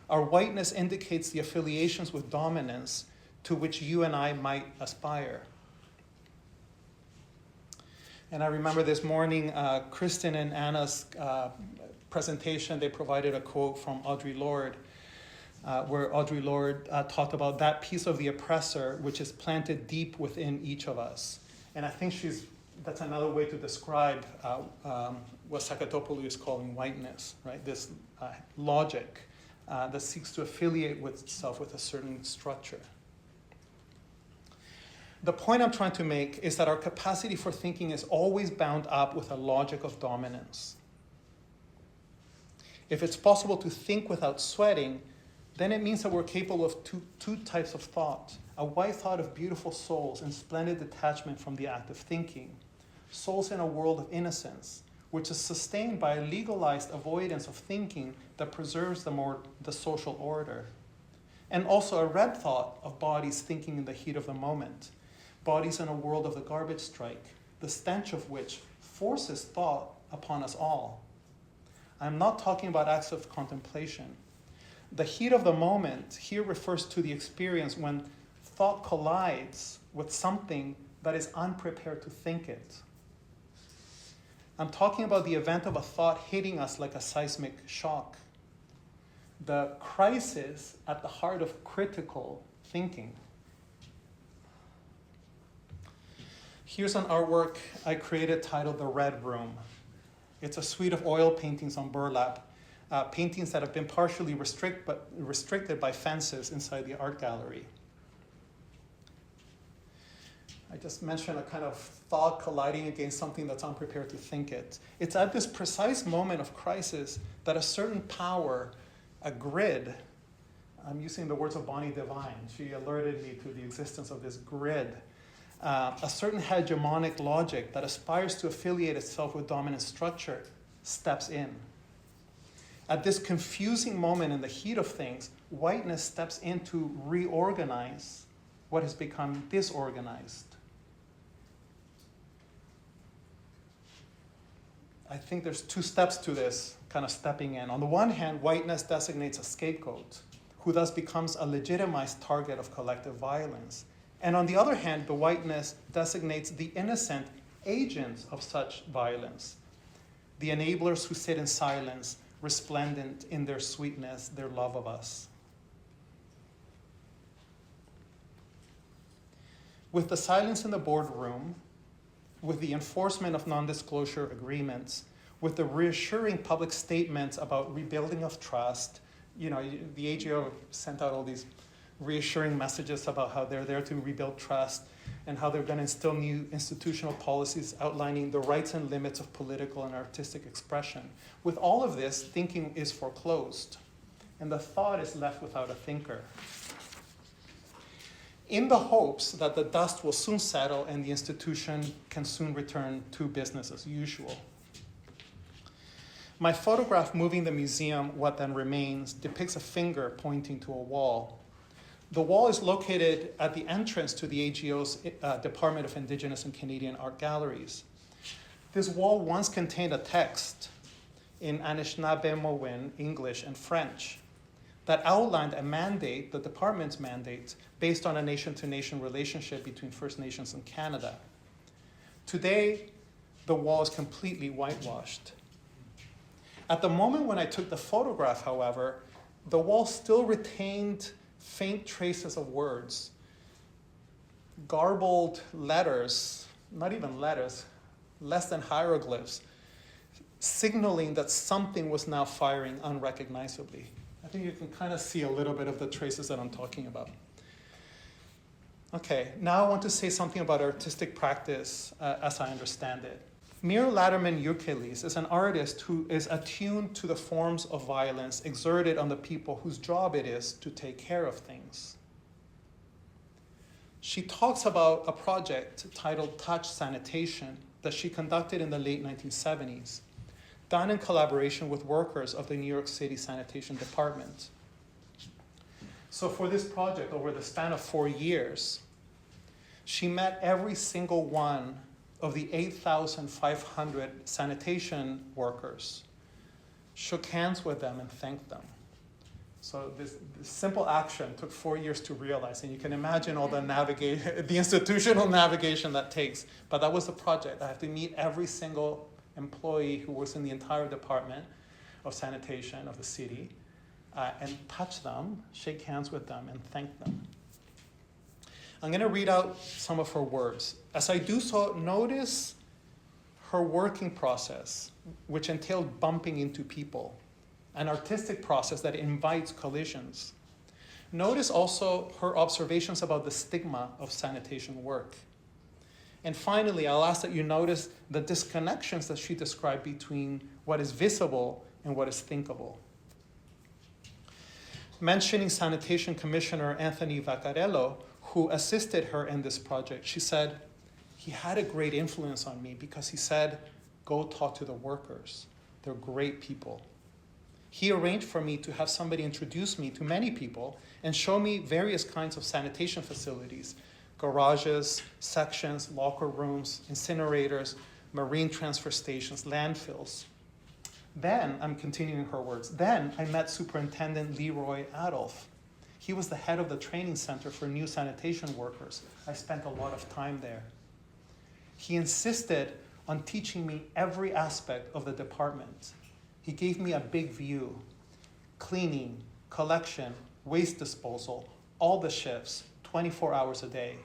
Our whiteness indicates the affiliations with dominance to which you and I might aspire. And I remember this morning, Kristen and Anna's presentation, they provided a quote from Audre Lorde, where Audre Lorde talked about that piece of the oppressor which is planted deep within each of us. And I think that's another way to describe what Sakatopoulou is calling whiteness, right? This logic that seeks to affiliate with itself with a certain structure. The point I'm trying to make is that our capacity for thinking is always bound up with a logic of dominance. If it's possible to think without sweating, then it means that we're capable of two types of thought. A white thought of beautiful souls and splendid detachment from the act of thinking. Souls in a world of innocence, which is sustained by a legalized avoidance of thinking that preserves the social order. And also a red thought of bodies thinking in the heat of the moment. Bodies in a world of the garbage strike, the stench of which forces thought upon us all. I'm not talking about acts of contemplation. The heat of the moment here refers to the experience when thought collides with something that is unprepared to think it. I'm talking about the event of a thought hitting us like a seismic shock. The crisis at the heart of critical thinking. Here's an artwork I created titled The Red Room. It's a suite of oil paintings on burlap, paintings that have been partially restricted by fences inside the art gallery. I just mentioned a kind of thought colliding against something that's unprepared to think it. It's at this precise moment of crisis that a certain power, a grid, I'm using the words of Bonnie Devine, she alerted me to the existence of this grid, a certain hegemonic logic that aspires to affiliate itself with dominant structure steps in. At this confusing moment in the heat of things, whiteness steps in to reorganize what has become disorganized. I think there's two steps to this kind of stepping in. On the one hand, whiteness designates a scapegoat, who thus becomes a legitimized target of collective violence. And on the other hand, the whiteness designates the innocent agents of such violence, the enablers who sit in silence, resplendent in their sweetness, their love of us. With the silence in the boardroom, with the enforcement of non-disclosure agreements, with the reassuring public statements about rebuilding of trust, the AGO sent out all these reassuring messages about how they're there to rebuild trust and how they're going to instill new institutional policies outlining the rights and limits of political and artistic expression. With all of this, thinking is foreclosed, and the thought is left without a thinker. In the hopes that the dust will soon settle and the institution can soon return to business as usual. My photograph moving the museum, What Then Remains, depicts a finger pointing to a wall. The wall is located at the entrance to the AGO's Department of Indigenous and Canadian Art Galleries. This wall once contained a text in Anishinaabe, English, and French that outlined a mandate, the department's mandate, based on a nation-to-nation relationship between First Nations and Canada. Today, the wall is completely whitewashed. At the moment when I took the photograph, however, the wall still retained faint traces of words, garbled letters, not even letters, less than hieroglyphs, signaling that something was now firing unrecognizably. I think you can kind of see a little bit of the traces that I'm talking about. Okay, now I want to say something about artistic practice as I understand it. Mir Latterman Yukelis is an artist who is attuned to the forms of violence exerted on the people whose job it is to take care of things. She talks about a project titled Touch Sanitation, that she conducted in the late 1970s, done in collaboration with workers of the New York City Sanitation Department. So for this project, over the span of 4 years, she met every single one of the 8,500 sanitation workers, shook hands with them, and thanked them. So this simple action took 4 years to realize, and you can imagine all the institutional navigation that takes. But that was the project. I have to meet every single employee who works in the entire department of sanitation of the city, and touch them, shake hands with them, and thank them. I'm going to read out some of her words. As I do so, notice her working process, which entailed bumping into people, an artistic process that invites collisions. Notice also her observations about the stigma of sanitation work. And finally, I'll ask that you notice the disconnections that she described between what is visible and what is thinkable. Mentioning Sanitation Commissioner Anthony Vaccarello, who assisted her in this project, she said, he had a great influence on me because he said, go talk to the workers. They're great people. He arranged for me to have somebody introduce me to many people and show me various kinds of sanitation facilities, garages, sections, locker rooms, incinerators, marine transfer stations, landfills. Then, I'm continuing her words, then I met Superintendent Leroy Adolph. He was the head of the training center for new sanitation workers. I spent a lot of time there. He insisted on teaching me every aspect of the department. He gave me a big view: cleaning, collection, waste disposal, all the shifts, 24 hours a day.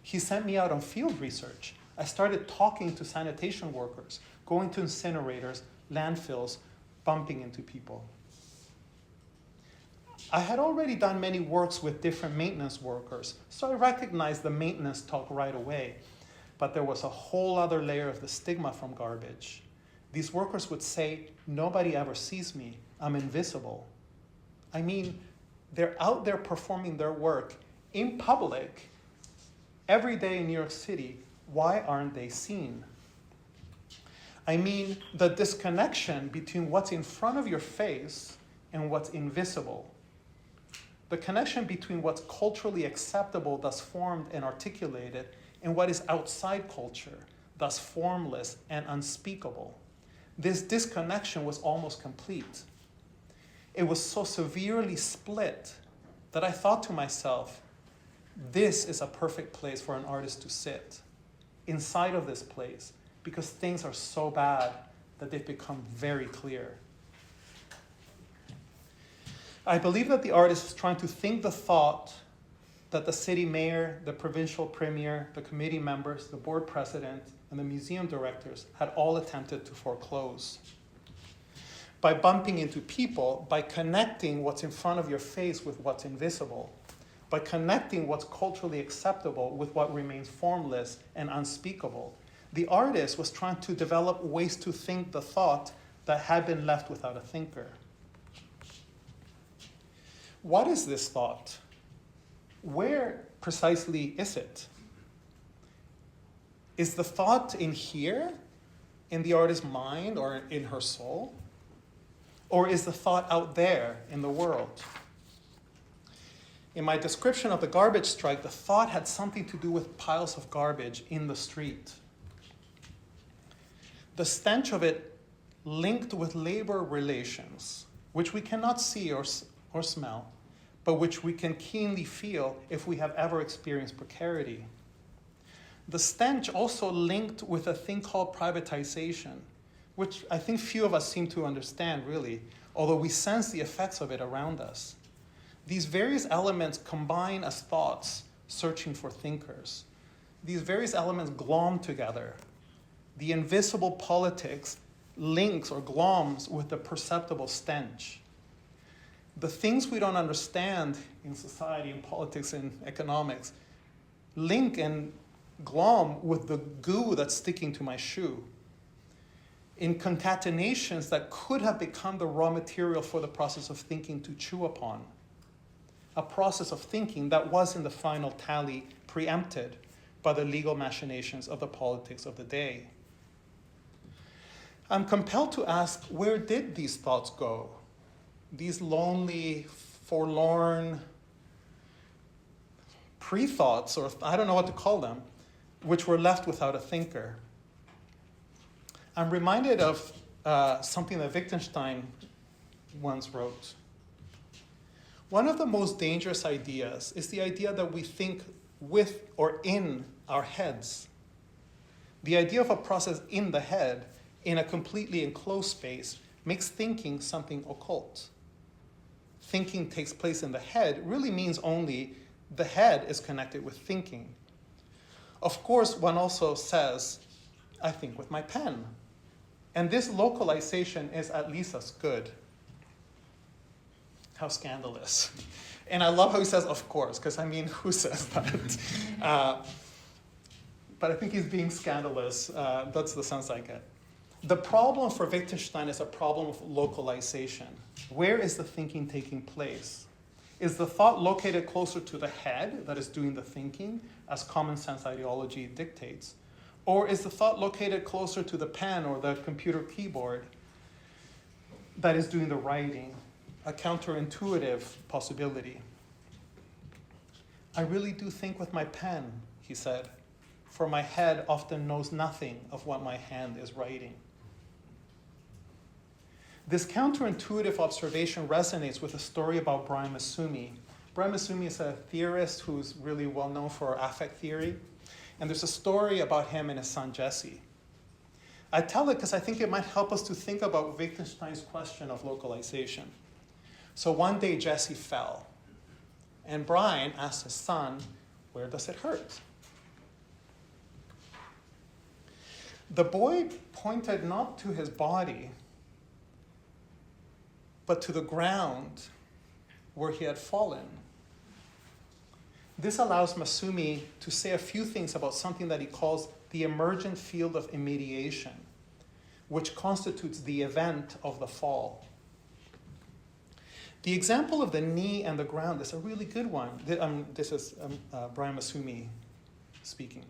He sent me out on field research. I started talking to sanitation workers, going to incinerators, landfills, bumping into people. I had already done many works with different maintenance workers, so I recognized the maintenance talk right away. But there was a whole other layer of the stigma from garbage. These workers would say, nobody ever sees me. I'm invisible. I mean, they're out there performing their work in public every day in New York City. Why aren't they seen? I mean, the disconnection between what's in front of your face and what's invisible. The connection between what's culturally acceptable, thus formed and articulated, and what is outside culture, thus formless and unspeakable. This disconnection was almost complete. It was so severely split that I thought to myself, this is a perfect place for an artist to sit, inside of this place, because things are so bad that they've become very clear. I believe that the artist is trying to think the thought that the city mayor, the provincial premier, the committee members, the board president, and the museum directors had all attempted to foreclose. By bumping into people, by connecting what's in front of your face with what's invisible, by connecting what's culturally acceptable with what remains formless and unspeakable, the artist was trying to develop ways to think the thought that had been left without a thinker. What is this thought? Where precisely is it? Is the thought in here, in the artist's mind or in her soul? Or is the thought out there in the world? In my description of the garbage strike, the thought had something to do with piles of garbage in the street. The stench of it linked with labor relations, which we cannot see or smell, but which we can keenly feel if we have ever experienced precarity. The stench also linked with a thing called privatization, which I think few of us seem to understand really, although we sense the effects of it around us. These various elements combine as thoughts searching for thinkers. These various elements glom together. The invisible politics links or gloms with the perceptible stench. The things we don't understand in society, in politics, and economics link and glom with the goo that's sticking to my shoe, in concatenations that could have become the raw material for the process of thinking to chew upon. A process of thinking that was in the final tally preempted, by the legal machinations of the politics of the day. I'm compelled to ask, where did these thoughts go? These lonely, forlorn pre-thoughts, or I don't know what to call them, which were left without a thinker. I'm reminded of something that Wittgenstein once wrote. One of the most dangerous ideas is the idea that we think with or in our heads. The idea of a process in the head, in a completely enclosed space, makes thinking something occult. Thinking takes place in the head really means only the head is connected with thinking. Of course, one also says, I think with my pen. And this localization is at least as good. How scandalous. And I love how he says, of course, because I mean, who says that? But I think he's being scandalous. That's the sense I get. The problem for Wittgenstein is a problem of localization. Where is the thinking taking place? Is the thought located closer to the head that is doing the thinking, as common sense ideology dictates? Or is the thought located closer to the pen or the computer keyboard that is doing the writing? A counterintuitive possibility. I really do think with my pen, he said, for my head often knows nothing of what my hand is writing. This counterintuitive observation resonates with a story about Brian Massumi. Brian Massumi is a theorist who's really well known for affect theory. And there's a story about him and his son Jesse. I tell it because I think it might help us to think about Wittgenstein's question of localization. So one day Jesse fell. And Brian asked his son, where does it hurt? The boy pointed not to his body, but to the ground where he had fallen. This allows Massumi to say a few things about something that he calls the emergent field of immediation, which constitutes the event of the fall. The example of the knee and the ground is a really good one. This is Brian Massumi speaking.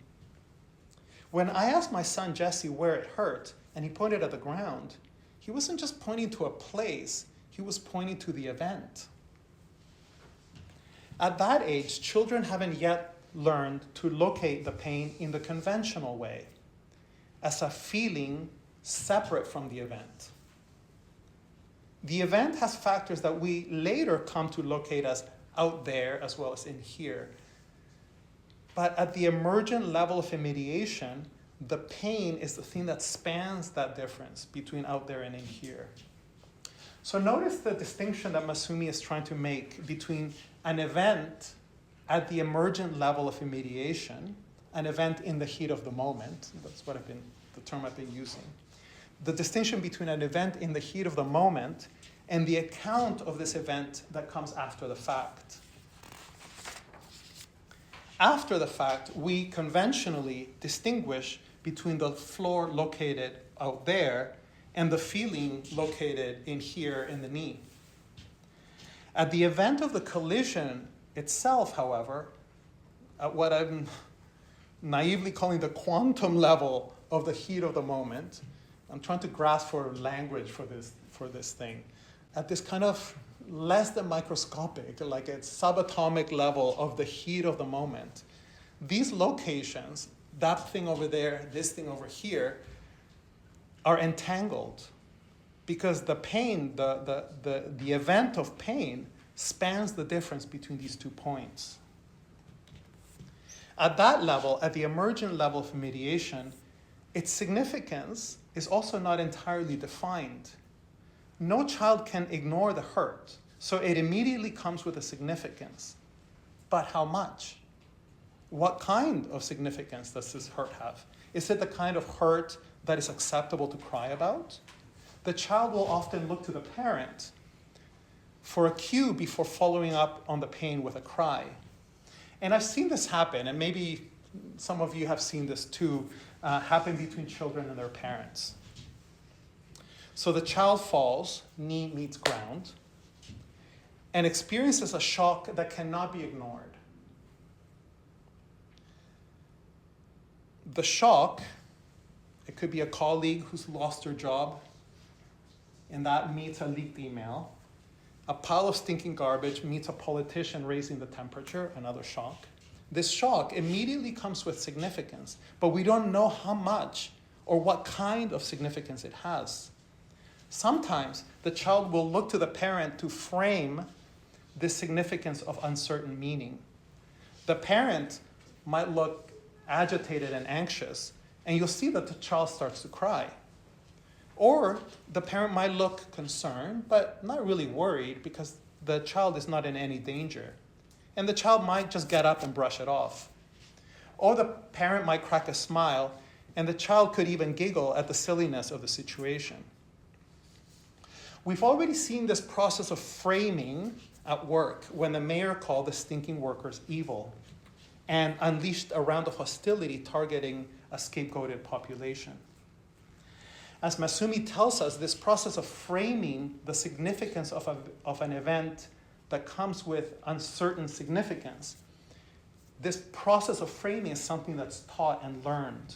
When I asked my son Jesse where it hurt, and he pointed at the ground, he wasn't just pointing to a place, he was pointing to the event. At that age, children haven't yet learned to locate the pain in the conventional way, as a feeling separate from the event. The event has factors that we later come to locate as out there as well as in here. But at the emergent level of immediation, the pain is the thing that spans that difference between out there and in here. So notice the distinction that Massumi is trying to make between an event at the emergent level of immediation, an event in the heat of the moment, that's the term I've been using. The distinction between an event in the heat of the moment and the account of this event that comes after the fact. After the fact, we conventionally distinguish between the floor located out there and the feeling located in here in the knee. At the event of the collision itself, however, at what I'm naively calling the quantum level of the heat of the moment, I'm trying to grasp for language for this thing. At this kind of less than microscopic, like a subatomic level of the heat of the moment, these locations, that thing over there, this thing over here, are entangled because the pain, the event of pain spans the difference between these 2 points. At that level, at the emergent level of mediation, its significance is also not entirely defined. No child can ignore the hurt, so it immediately comes with a significance. But how much? What kind of significance does this hurt have? Is it the kind of hurt that is acceptable to cry about? The child will often look to the parent for a cue before following up on the pain with a cry. And I've seen this happen, and maybe some of you have seen this too, happen between children and their parents. So the child falls, knee meets ground, and experiences a shock that cannot be ignored. The shock, it could be a colleague who's lost their job, and that meets a leaked email. A pile of stinking garbage meets a politician raising the temperature, another shock. This shock immediately comes with significance, but we don't know how much or what kind of significance it has. Sometimes the child will look to the parent to frame this significance of uncertain meaning. The parent might look agitated and anxious, and you'll see that the child starts to cry. Or the parent might look concerned, but not really worried because the child is not in any danger. And the child might just get up and brush it off. Or the parent might crack a smile, and the child could even giggle at the silliness of the situation. We've already seen this process of framing at work when the mayor called the stinking workers evil and unleashed a round of hostility targeting a scapegoated population. As Masumi tells us, this process of framing the significance of an event that comes with uncertain significance, this process of framing is something that's taught and learned.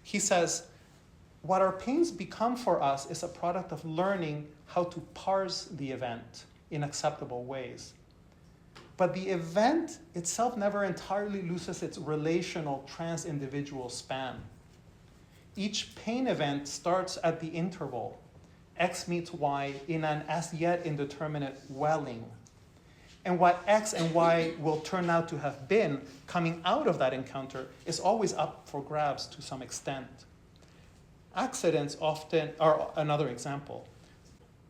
He says, what our pains become for us is a product of learning how to parse the event in acceptable ways. But the event itself never entirely loses its relational trans-individual span. Each pain event starts at the interval, X meets Y, in an as yet indeterminate welling. And what X and Y will turn out to have been coming out of that encounter is always up for grabs to some extent. Accidents often are another example.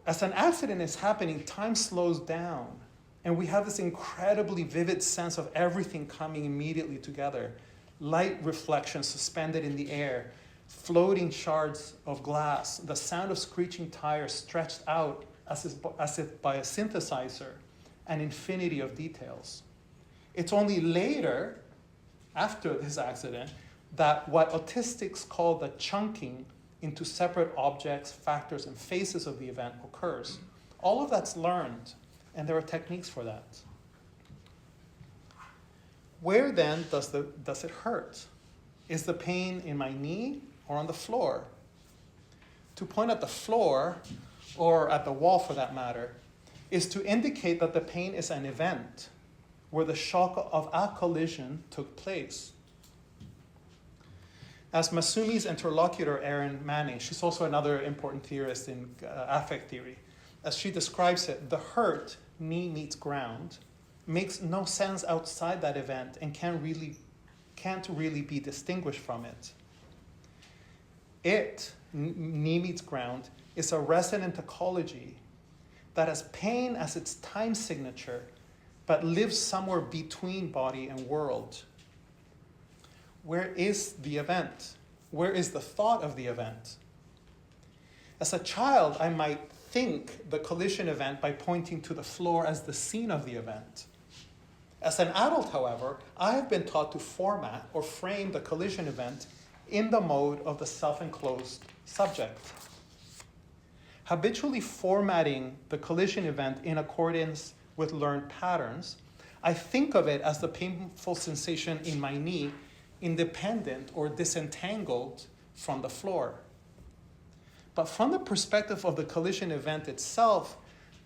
As an accident is happening, time slows down, and we have this incredibly vivid sense of everything coming immediately together. Light reflections suspended in the air, floating shards of glass, the sound of screeching tires stretched out as if by a synthesizer, an infinity of details. It's only later, after this accident, that what autistics call the chunking into separate objects, factors, and phases of the event occurs. All of that's learned, and there are techniques for that. Where then does it hurt? Is the pain in my knee or on the floor? To point at the floor, or at the wall for that matter, is to indicate that the pain is an event where the shock of a collision took place. As Masumi's interlocutor, Erin Manning, she's also another important theorist in affect theory, as she describes it, the hurt, knee meets ground, makes no sense outside that event and can't really be distinguished from it. It, knee meets ground, is a resonant ecology that has pain as its time signature, but lives somewhere between body and world. Where is the event? Where is the thought of the event? As a child, I might think the collision event by pointing to the floor as the scene of the event. As an adult, however, I have been taught to format or frame the collision event in the mode of the self-enclosed subject. Habitually formatting the collision event in accordance with learned patterns, I think of it as the painful sensation in my knee, independent or disentangled from the floor. But from the perspective of the collision event itself,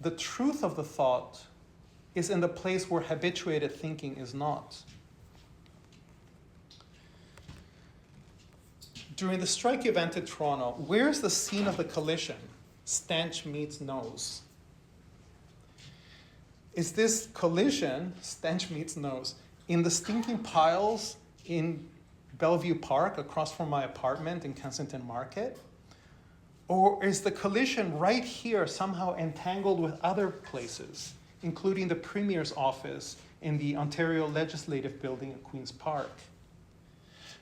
the truth of the thought is in the place where habituated thinking is not. During the strike event in Toronto, where's the scene of the collision? Stench meets nose. Is this collision, stench meets nose, in the stinking piles in Bellevue Park across from my apartment in Kensington Market? Or is the collision right here somehow entangled with other places, including the Premier's office in the Ontario Legislative Building at Queen's Park?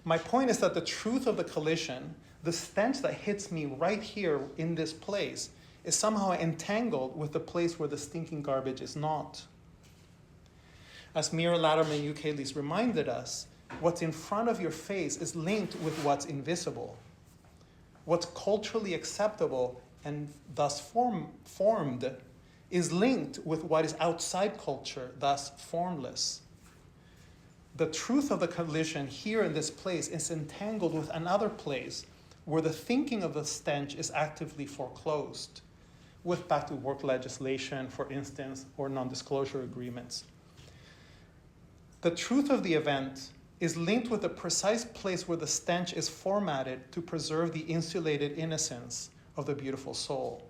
My point is that the truth of the collision, the stench that hits me right here in this place, is somehow entangled with the place where the stinking garbage is not. As Mira Latterman Ukele's reminded us, what's in front of your face is linked with what's invisible. What's culturally acceptable and thus formed is linked with what is outside culture, thus formless. the truth of the collision here in this place is entangled with another place where the thinking of the stench is actively foreclosed, with back to work legislation, for instance, or non-disclosure agreements. The truth of the event is linked with the precise place where the stench is formatted to preserve the insulated innocence of the beautiful soul.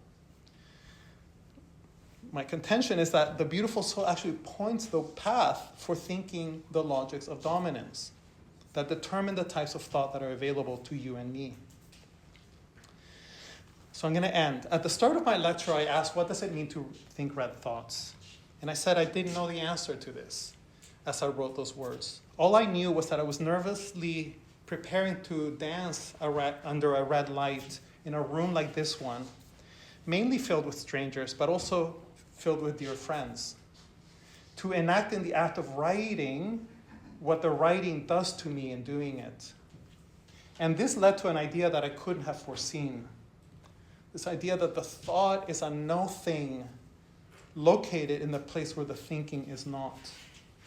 My contention is that the beautiful soul actually points the path for thinking the logics of dominance that determine the types of thought that are available to you and me. So I'm going to end. At the start of my lecture, I asked, what does it mean to think red thoughts? And I said I didn't know the answer to this as I wrote those words. All I knew was that I was nervously preparing to dance under a red light in a room like this one, mainly filled with strangers, but also filled with dear friends, to enact in the act of writing what the writing does to me in doing it. And this led to an idea that I couldn't have foreseen. This idea that the thought is a no thing located in the place where the thinking is not.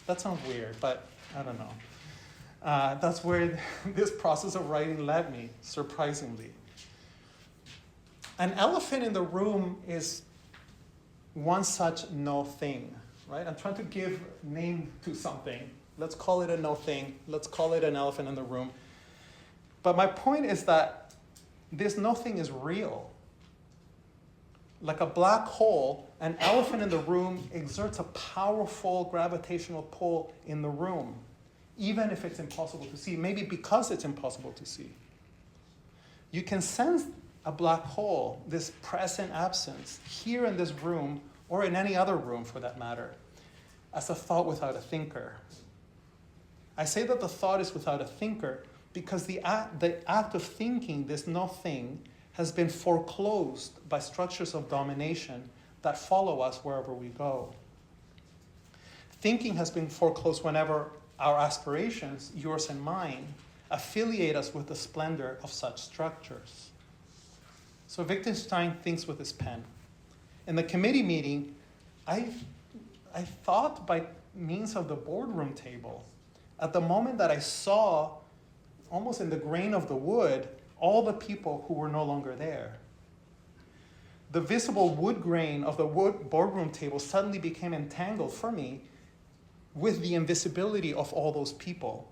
That sounds weird, but I don't know. That's where this process of writing led me, surprisingly. An elephant in the room is one such no thing, right? I'm trying to give name to something. Let's call it a no thing. Let's call it an elephant in the room. But my point is that this no thing is real. Like a black hole, an elephant in the room exerts a powerful gravitational pull in the room, even if it's impossible to see, maybe because it's impossible to see. You can sense a black hole, this present absence, here in this room, or in any other room for that matter, as a thought without a thinker. I say that the thought is without a thinker because the act of thinking, this no thing, has been foreclosed by structures of domination that follow us wherever we go. Thinking has been foreclosed whenever our aspirations, yours and mine, affiliate us with the splendor of such structures. So Wittgenstein thinks with his pen. In the committee meeting, I thought by means of the boardroom table, at the moment that I saw, almost in the grain of the wood, all the people who were no longer there. The visible wood grain of the boardroom table suddenly became entangled for me with the invisibility of all those people.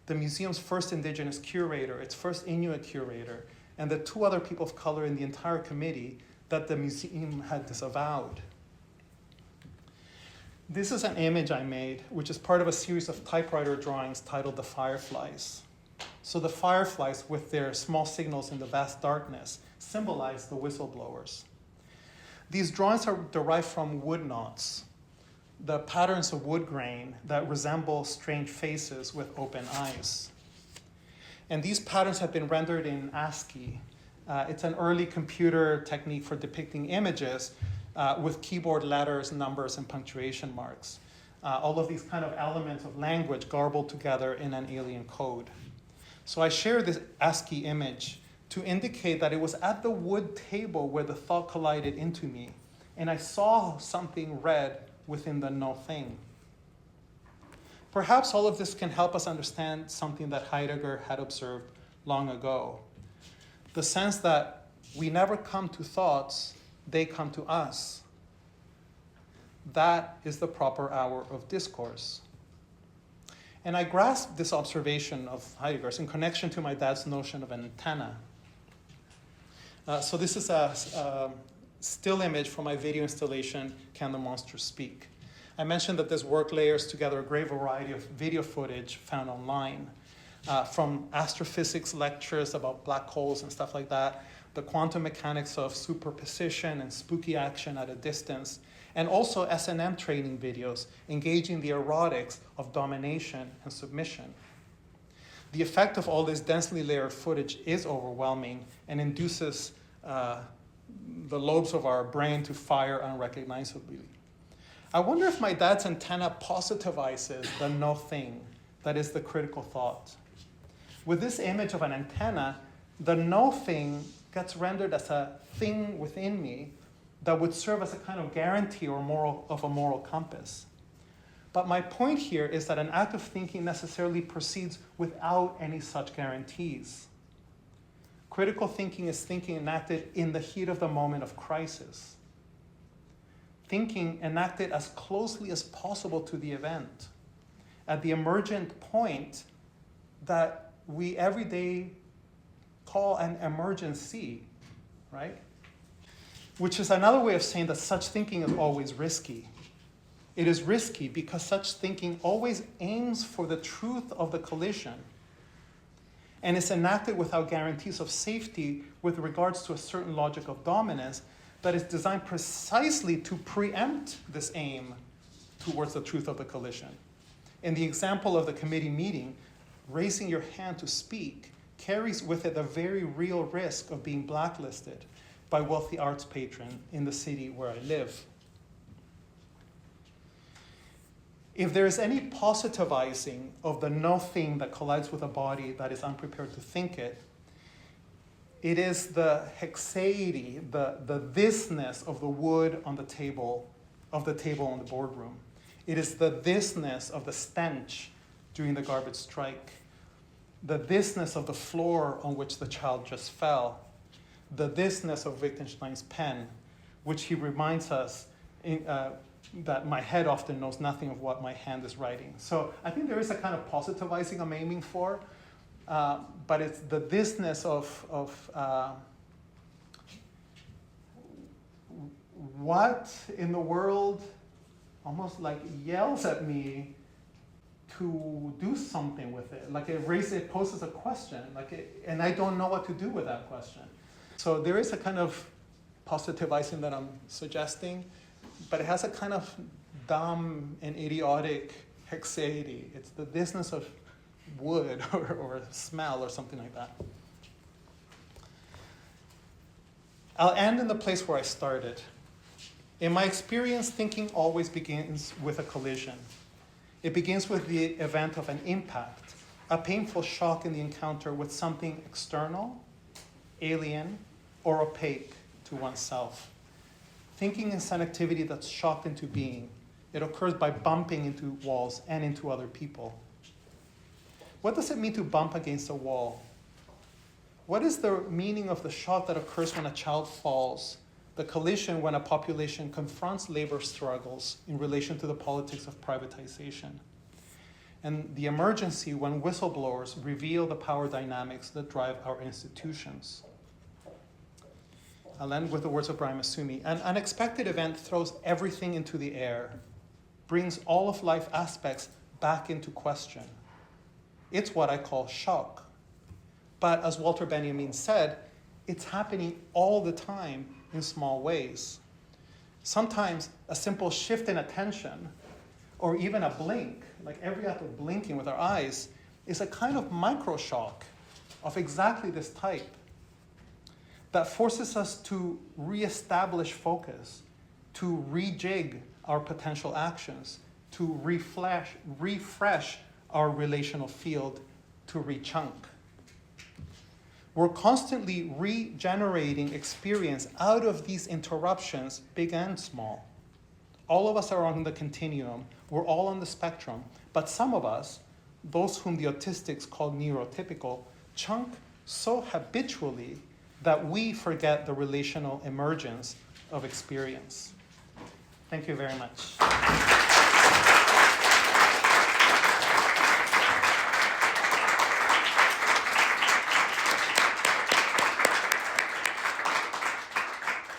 The museum's first indigenous curator, its first Inuit curator, and the two other people of color in the entire committee that the museum had disavowed. This is an image I made, which is part of a series of typewriter drawings titled The Fireflies. So the fireflies, with their small signals in the vast darkness, symbolize the whistleblowers. These drawings are derived from wood knots, the patterns of wood grain that resemble strange faces with open eyes. And these patterns have been rendered in ASCII. It's an early computer technique for depicting images with keyboard letters, numbers, and punctuation marks. All of these kind of elements of language garbled together in an alien code. So I share this ASCII image to indicate that it was at the wood table where the thought collided into me, and I saw something red within the no thing. Perhaps all of this can help us understand something that Heidegger had observed long ago. The sense that we never come to thoughts, they come to us. That is the proper hour of discourse. And I grasped this observation of Heidegger's in connection to my dad's notion of an antenna. So this is a still image from my video installation, Can the Monster Speak? I mentioned that this work layers together a great variety of video footage found online, from astrophysics lectures about black holes and stuff like that, the quantum mechanics of superposition and spooky action at a distance, and also S&M training videos engaging the erotics of domination and submission. The effect of all this densely layered footage is overwhelming and induces the lobes of our brain to fire unrecognizably. I wonder if my dad's antenna positivizes the no thing, that is the critical thought. With this image of an antenna, the no thing gets rendered as a thing within me that would serve as a kind of guarantee or a moral compass. But my point here is that an act of thinking necessarily proceeds without any such guarantees. Critical thinking is thinking enacted in the heat of the moment of crisis. Thinking enacted as closely as possible to the event, at the emergent point that we every day call an emergency, right? Which is another way of saying that such thinking is always risky. It is risky because such thinking always aims for the truth of the collision and is enacted without guarantees of safety with regards to a certain logic of dominance that is designed precisely to preempt this aim towards the truth of the collision. In the example of the committee meeting, raising your hand to speak carries with it the very real risk of being blacklisted by wealthy arts patron in the city where I live. If there is any positivizing of the no thing that collides with a body that is unprepared to think it, it is the hexaity, the thisness of the wood on the table, in the boardroom. It is the thisness of the stench during the garbage strike, the thisness of the floor on which the child just fell, the thisness of Wittgenstein's pen, which he reminds us that my head often knows nothing of what my hand is writing. So I think there is a kind of positivizing I'm aiming for, but it's the thisness of what in the world almost like yells at me to do something with it. Like it poses a question, and I don't know what to do with that question. So there is a kind of positivizing that I'm suggesting, but it has a kind of dumb and idiotic hexaity. It's the business of wood or smell or something like that. I'll end in the place where I started. In my experience, thinking always begins with a collision. It begins with the event of an impact, a painful shock in the encounter with something external, alien, or opaque to oneself. Thinking is an activity that's shocked into being. It occurs by bumping into walls and into other people. What does it mean to bump against a wall? What is the meaning of the shock that occurs when a child falls, the collision when a population confronts labor struggles in relation to the politics of privatization, and the emergency when whistleblowers reveal the power dynamics that drive our institutions? I'll end with the words of Brian Masumi. An unexpected event throws everything into the air, brings all of life aspects back into question. It's what I call shock. But as Walter Benjamin said, it's happening all the time in small ways. Sometimes a simple shift in attention, or even a blink, like every act of blinking with our eyes, is a kind of micro shock of exactly this type that forces us to reestablish focus, to rejig our potential actions, to refresh our relational field, to rechunk. We're constantly regenerating experience out of these interruptions, big and small. All of us are on the continuum. We're all on the spectrum. But some of us, those whom the autistics call neurotypical, chunk so habitually that we forget the relational emergence of experience. Thank you very much.